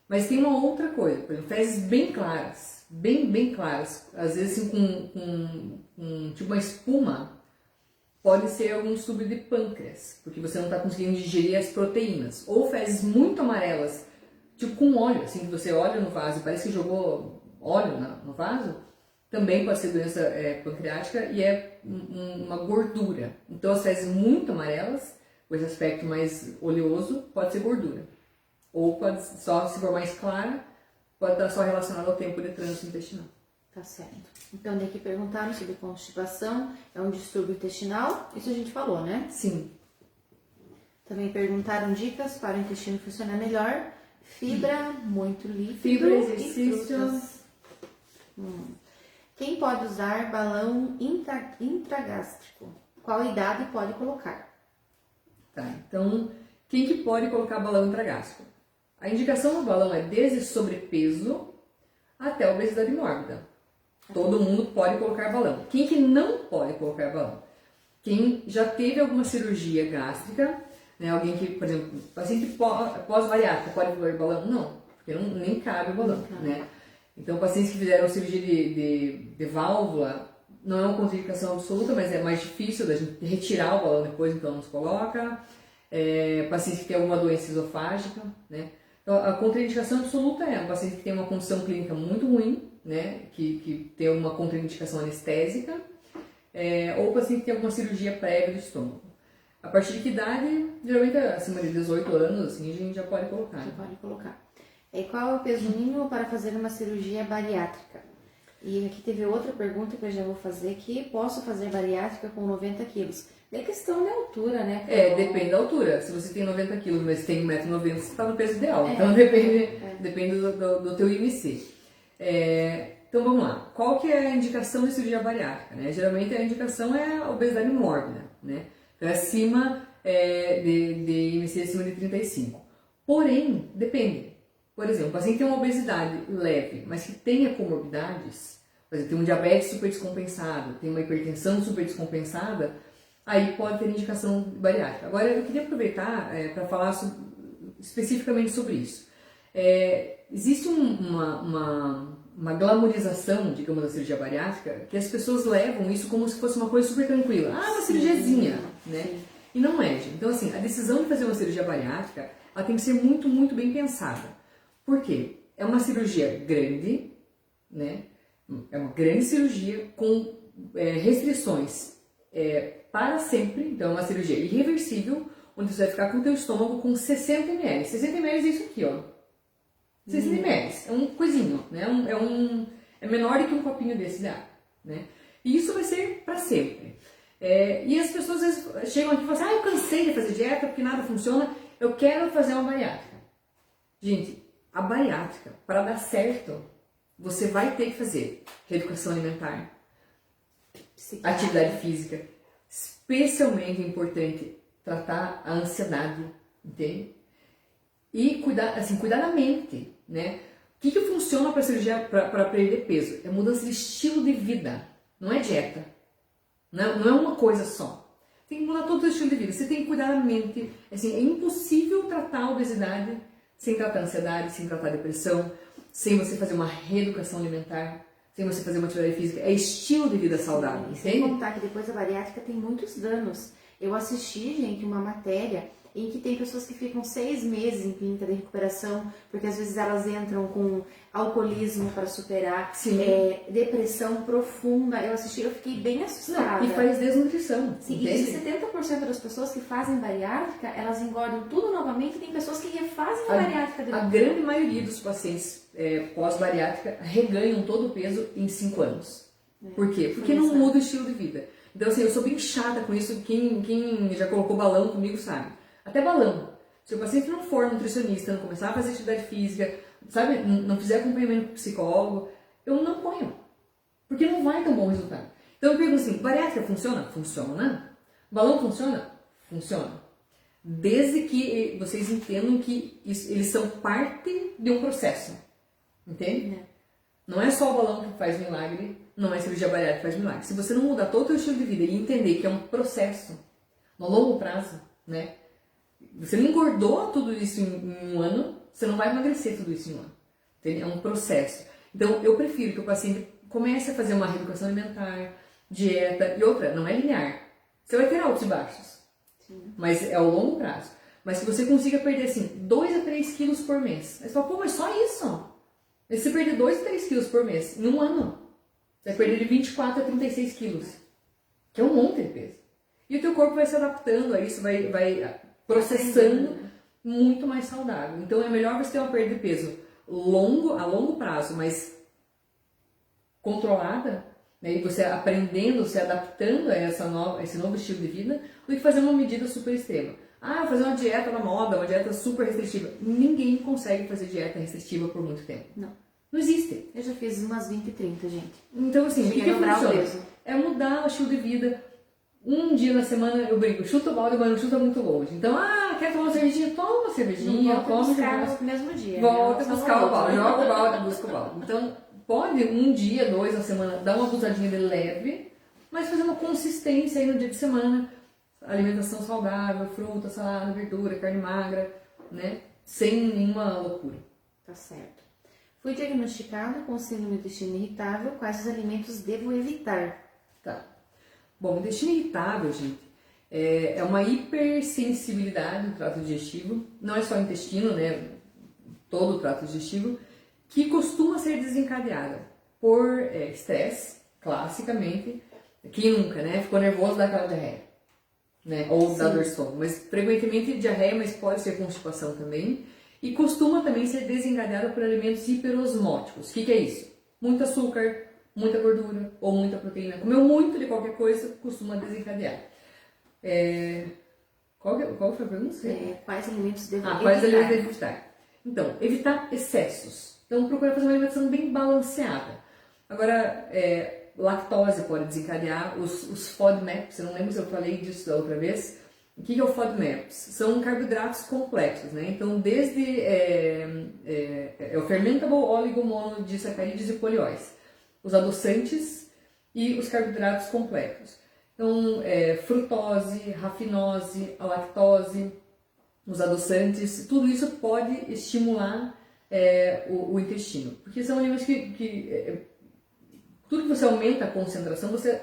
Mas tem uma outra coisa, por exemplo, fezes bem claras, bem claras, às vezes assim com tipo uma espuma, pode ser algum distúrbio de pâncreas, porque você não está conseguindo digerir as proteínas. Ou fezes muito amarelas, tipo com óleo, assim, que você olha no vaso e parece que jogou óleo no vaso, também pode ser doença pancreática e é uma gordura. Então as fezes muito amarelas, com esse aspecto mais oleoso, pode ser gordura. Ou pode só, se for mais clara, pode estar só relacionado ao tempo de trânsito intestinal. Tá certo. Então, daqui perguntaram sobre constipação, é um distúrbio intestinal, isso a gente falou, né? Sim. Também perguntaram dicas para o intestino funcionar melhor, fibra, muito líquido Fibra, e exercício. frutas. Quem pode usar balão intragástrico? Qual idade pode colocar? Tá, então, quem que pode colocar balão intragástrico? A indicação do balão é desde sobrepeso até obesidade mórbida. Todo mundo pode colocar balão. Quem que não pode colocar balão? Quem já teve alguma cirurgia gástrica, né? Alguém que, por exemplo, paciente pós-bariátrica pode colocar balão? Não, porque nem cabe o balão, né? Então, pacientes que fizeram cirurgia de válvula, não é uma contraindicação absoluta, mas é mais difícil da gente retirar o balão depois, então não se coloca. Pacientes que têm alguma doença esofágica, né? Então, a contraindicação absoluta é um paciente que tem uma condição clínica muito ruim, né? Que tem uma contraindicação anestésica, ou paciente que tem alguma cirurgia prévia do estômago. A partir de que idade? Geralmente acima de 18 anos, assim, a gente já pode colocar. Já pode colocar. E qual é o peso mínimo para fazer uma cirurgia bariátrica? E aqui teve outra pergunta que eu já vou fazer aqui. Posso fazer bariátrica com 90 quilos? É questão da altura, né? Depende da altura. Se você tem 90 quilos, mas tem 1,90 m, você está no peso ideal. Então depende do teu IMC. Então vamos lá. Qual que é a indicação de cirurgia bariátrica? Né? Geralmente a indicação é a obesidade mórbida, né? Então é acima de IMC acima de 35. Porém, depende. Por exemplo, o paciente tem uma obesidade leve, mas que tenha comorbidades, por exemplo, tem um diabetes super descompensado, tem uma hipertensão super descompensada, aí pode ter indicação bariátrica. Agora, eu queria aproveitar para falar especificamente sobre isso. existe uma glamorização, digamos, da cirurgia bariátrica, que as pessoas levam isso como se fosse uma coisa super tranquila. Ah, uma cirurgiazinha, né? Sim. E não é, gente. Então, assim, a decisão de fazer uma cirurgia bariátrica, ela tem que ser muito, muito bem pensada. Por quê? É uma cirurgia grande, né? É uma grande cirurgia com restrições para sempre. Então, é uma cirurgia irreversível, onde você vai ficar com o teu estômago com 60 ml. 60 ml é isso aqui, ó. 60 ml. É um coisinho, né? É menor do que um copinho desse de água, né? E isso vai ser para sempre. E as pessoas às vezes chegam aqui e falam assim, eu cansei de fazer dieta porque nada funciona, eu quero fazer uma bariátrica. Gente, a bariátrica, para dar certo, você vai ter que fazer reeducação alimentar, atividade física, especialmente importante tratar a ansiedade, entende? E cuidar da mente, né? O que funciona para cirurgia para perder peso? É mudança de estilo de vida, não é dieta. Não é uma coisa só. Tem que mudar todo o seu estilo de vida. Você tem que cuidar da mente. Assim, é impossível tratar a obesidade sem tratar a ansiedade, sem tratar a depressão, sem você fazer uma reeducação alimentar, sem você fazer uma atividade física. É estilo de vida saudável, entende? Sem contar que depois a bariátrica tem muitos danos. Eu assisti, gente, uma matéria em que tem pessoas que ficam 6 meses em clínica de recuperação, porque às vezes elas entram com alcoolismo para superar, depressão profunda. Eu assisti, eu fiquei bem assustada. Não, e faz desnutrição. Sim, e 70% das pessoas que fazem bariátrica, elas engordam tudo novamente, e tem pessoas que refazem a bariátrica depois. A grande maioria dos pacientes pós-bariátrica reganham todo o peso em 5 anos. Por quê? Porque não muda o estilo de vida. Então, assim, eu sou bem chata com isso. Quem já colocou balão comigo sabe. Até balão. Se o paciente não for nutricionista, não começar a fazer atividade física, sabe, não fizer acompanhamento com psicólogo, eu não ponho. Porque não vai ter um bom resultado. Então eu pergunto assim, bariátrica funciona? Funciona. Balão funciona? Funciona. Desde que vocês entendam que eles são parte de um processo. Entende? Não é só o balão que faz milagre, não é cirurgia bariátrica que faz milagre. Se você não mudar todo o seu estilo de vida e entender que é um processo, no longo prazo, né? Você não engordou tudo isso em um ano, você não vai emagrecer tudo isso em um ano. Entende? É um processo. Então, eu prefiro que o paciente comece a fazer uma reeducação alimentar, dieta, e outra, não é linear. Você vai ter altos e baixos, mas é ao longo prazo. Mas que você consiga perder, assim, 2 a 3 quilos por mês. Aí você fala, pô, mas só isso? Mas se você perder 2 a 3 quilos por mês, em um ano, você vai perder de 24 a 36 quilos, que é um monte de peso. E o teu corpo vai se adaptando a isso, vai processando muito mais saudável. Então é melhor você ter uma perda de peso a longo prazo, mas controlada, né, e você aprendendo, se adaptando a esse novo estilo de vida, do que fazer uma medida super extrema. Fazer uma dieta na moda, uma dieta super restritiva. Ninguém consegue fazer dieta restritiva por muito tempo. Não existe. Eu já fiz umas 20 e 30, gente. Então assim, o que funciona? É mudar o estilo de vida. Um dia na semana eu brigo, chuta o balde, mas não chuta muito longe. Então, quer tomar uma cervejinha? Toma uma cervejinha, volta buscar no mesmo dia. Volta buscar o balde, joga o balde, busca o balde. Então, pode um dia, 2 na semana, dar uma abusadinha de leve, mas fazer uma consistência aí no dia de semana. Alimentação saudável, fruta, salada, verdura, carne magra, né? Sem nenhuma loucura. Tá certo. Fui diagnosticada com síndrome do intestino irritável. Quais os alimentos devo evitar? Tá. Bom, o intestino irritável, gente, é uma hipersensibilidade do trato digestivo, não é só o intestino, né, todo o trato digestivo, que costuma ser desencadeada por estresse, classicamente. Quem nunca, né, ficou nervoso dá aquela diarreia, né, ou dá dor de estômago, mas frequentemente diarreia, mas pode ser constipação também, e costuma também ser desencadeada por alimentos hiperosmóticos. O que é isso? Muito açúcar, muita gordura ou muita proteína. Comeu muito de qualquer coisa, costuma desencadear. Qual foi a pergunta? Quais alimentos devo evitar? Quais alimentos devo evitar? Então, evitar excessos. Então, procurar fazer uma alimentação bem balanceada. Agora, lactose pode desencadear, os FODMAPs, eu não lembro se eu falei disso da outra vez. O que é o FODMAPs? São carboidratos complexos, né? Então, desde o fermentable oligomonodisacarídeos e polióis, os adoçantes e os carboidratos complexos. Então, frutose, rafinose, a lactose, os adoçantes, tudo isso pode estimular o intestino. Porque são alimentos tudo que você aumenta a concentração, você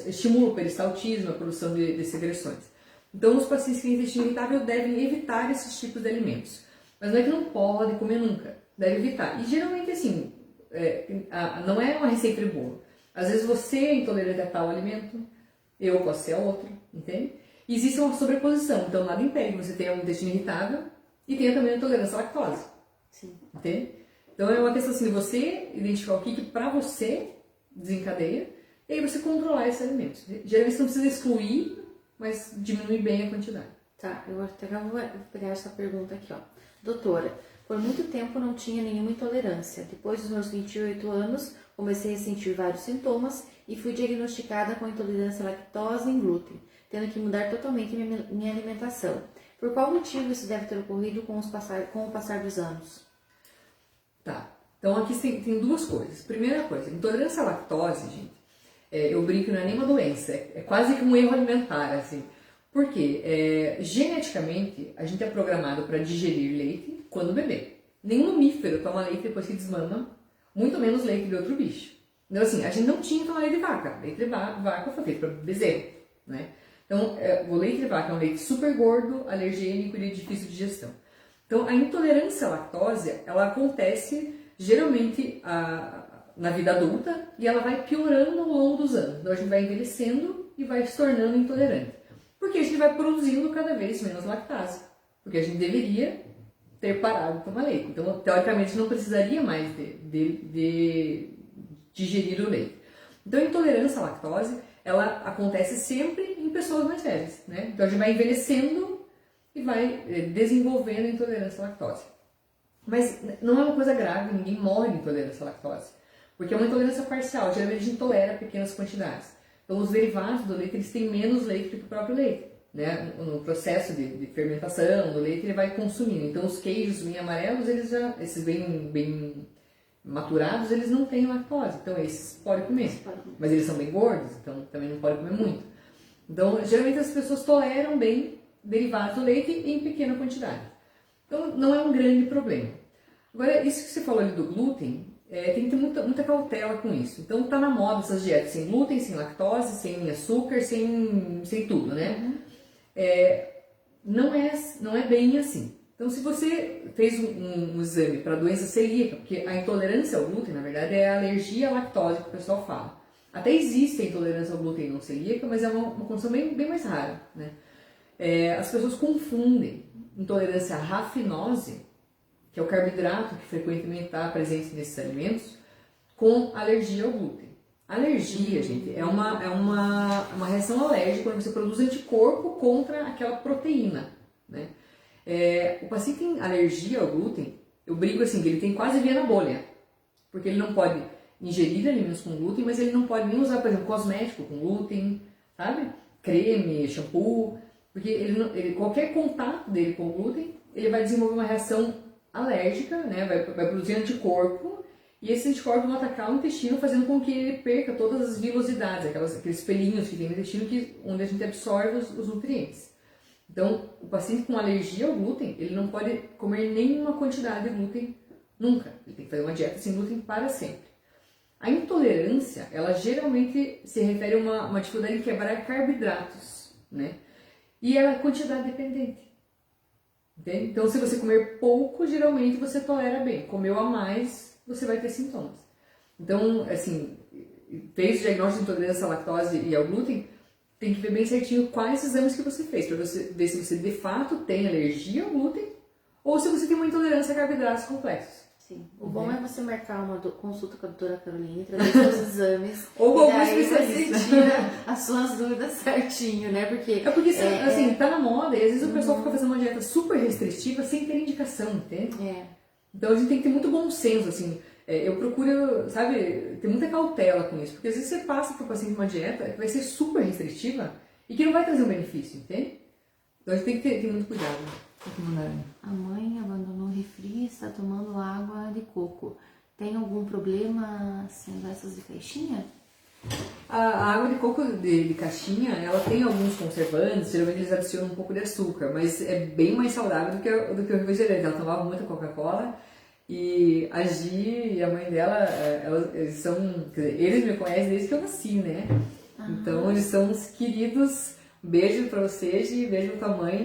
estimula o peristaltismo, a produção de secreções. Então, os pacientes que têm intestino irritável devem evitar esses tipos de alimentos. Mas não é que não pode comer nunca, deve evitar. E geralmente, assim, não é uma receita de bolo. Às vezes você é intolerante a tal alimento, eu posso ser a outro, entende? E existe uma sobreposição, então nada impede que você tenha um intestino irritável e tenha também a intolerância à lactose. Sim. Entende? Então é uma questão assim de você identificar o que pra você desencadeia e aí você controlar esses alimentos. Geralmente você não precisa excluir, mas diminuir bem a quantidade. Tá, eu vou pegar essa pergunta aqui, ó. Doutora, por muito tempo não tinha nenhuma intolerância. Depois dos meus 28 anos, comecei a sentir vários sintomas e fui diagnosticada com intolerância à lactose e glúten, tendo que mudar totalmente minha alimentação. Por qual motivo isso deve ter ocorrido com o passar dos anos? Tá, então aqui tem duas coisas. Primeira coisa, intolerância à lactose, gente, eu brinco que não é nem uma doença, é quase que um erro alimentar, assim. Por quê? Geneticamente, a gente é programado para digerir leite quando bebê. Nenhum mamífero toma leite depois que desmama, muito menos leite de outro bicho. Então, assim, a gente não tinha que tomar leite de vaca. Leite de vaca foi feito para bezerro, né? Então, o leite de vaca é um leite super gordo, alergênico e de difícil digestão. Então, a intolerância à lactose, ela acontece geralmente na vida adulta e ela vai piorando ao longo dos anos. Então, a gente vai envelhecendo e vai se tornando intolerante. Porque a gente vai produzindo cada vez menos lactase. Porque a gente deveria ter parado de tomar leite. Então, teoricamente, não precisaria mais de digerir o leite. Então, a intolerância à lactose, ela acontece sempre em pessoas mais velhas, né? Então, a gente vai envelhecendo e vai desenvolvendo a intolerância à lactose. Mas não é uma coisa grave, ninguém morre de intolerância à lactose. Porque é uma intolerância parcial, geralmente a gente tolera pequenas quantidades. Então, os derivados do leite, eles têm menos leite do que o próprio leite, né? No processo de fermentação do leite, ele vai consumindo. Então, os queijos bem amarelos, esses bem maturados, eles não têm lactose. Então, esses pode comer. Mas eles são bem gordos, então também não pode comer muito. Então, geralmente as pessoas toleram bem derivados do leite em pequena quantidade. Então, não é um grande problema. Agora, isso que você falou ali do glúten, tem que ter muita cautela com isso. Então, tá na moda essas dietas sem glúten, sem lactose, sem açúcar, sem tudo, né? Não é bem assim. Então, se você fez um exame para doença celíaca, porque a intolerância ao glúten, na verdade, é a alergia à lactose que o pessoal fala. Até existe a intolerância ao glúten não celíaca, mas é uma condição bem mais rara, né? As pessoas confundem intolerância à rafinose, que é o carboidrato que frequentemente está presente nesses alimentos, com alergia ao glúten. Alergia, gente, é uma reação alérgica quando você produz anticorpo contra aquela proteína, né? O paciente tem alergia ao glúten, eu brinco assim, que ele tem quase via na bolha, porque ele não pode ingerir alimentos com glúten, mas ele não pode nem usar, por exemplo, cosmético com glúten, sabe? Creme, shampoo, porque qualquer contato dele com o glúten, ele vai desenvolver uma reação alérgica, né? Vai produzir anticorpo, e esse anticorpo vai atacar o intestino, fazendo com que ele perca todas as vilosidades, aqueles pelinhos que tem no intestino, onde a gente absorve os nutrientes. Então, o paciente com alergia ao glúten, ele não pode comer nenhuma quantidade de glúten nunca. Ele tem que fazer uma dieta sem glúten para sempre. A intolerância, ela geralmente se refere a uma dificuldade em quebrar carboidratos, né? E é a quantidade dependente. Entende? Então, se você comer pouco, geralmente você tolera bem. Comeu a mais, você vai ter sintomas. Então, assim, fez o diagnóstico de intolerância à lactose e ao glúten, tem que ver bem certinho quais exames que você fez, para você ver se você de fato tem alergia ao glúten ou se você tem uma intolerância a carboidratos complexos. Sim. O bom é você marcar uma consulta com a doutora Carolina, trazer seus exames. Ou com algum especialista. Você tira as suas dúvidas certinho, né? Porque assim, tá na moda e às vezes o pessoal fica fazendo uma dieta super restritiva sem ter indicação, entende? Então a gente tem que ter muito bom senso, assim. Eu procuro, sabe, ter muita cautela com isso, porque às vezes você passa para o paciente uma dieta que vai ser super restritiva e que não vai trazer um benefício, entende? Então a gente tem que ter muito cuidado. A mãe abandonou o refri e está tomando água de coco. Tem algum problema sendo essas de caixinha? A água de coco de caixinha, ela tem alguns conservantes, geralmente eles adicionam um pouco de açúcar, mas é bem mais saudável do que o refrigerante. Ela tomava muita Coca-Cola E a Gi e a mãe dela, eles são, quer dizer, eles me conhecem desde que eu nasci, né? Então eles são uns queridos. Beijo pra você, Gi, beijo pra tua mãe.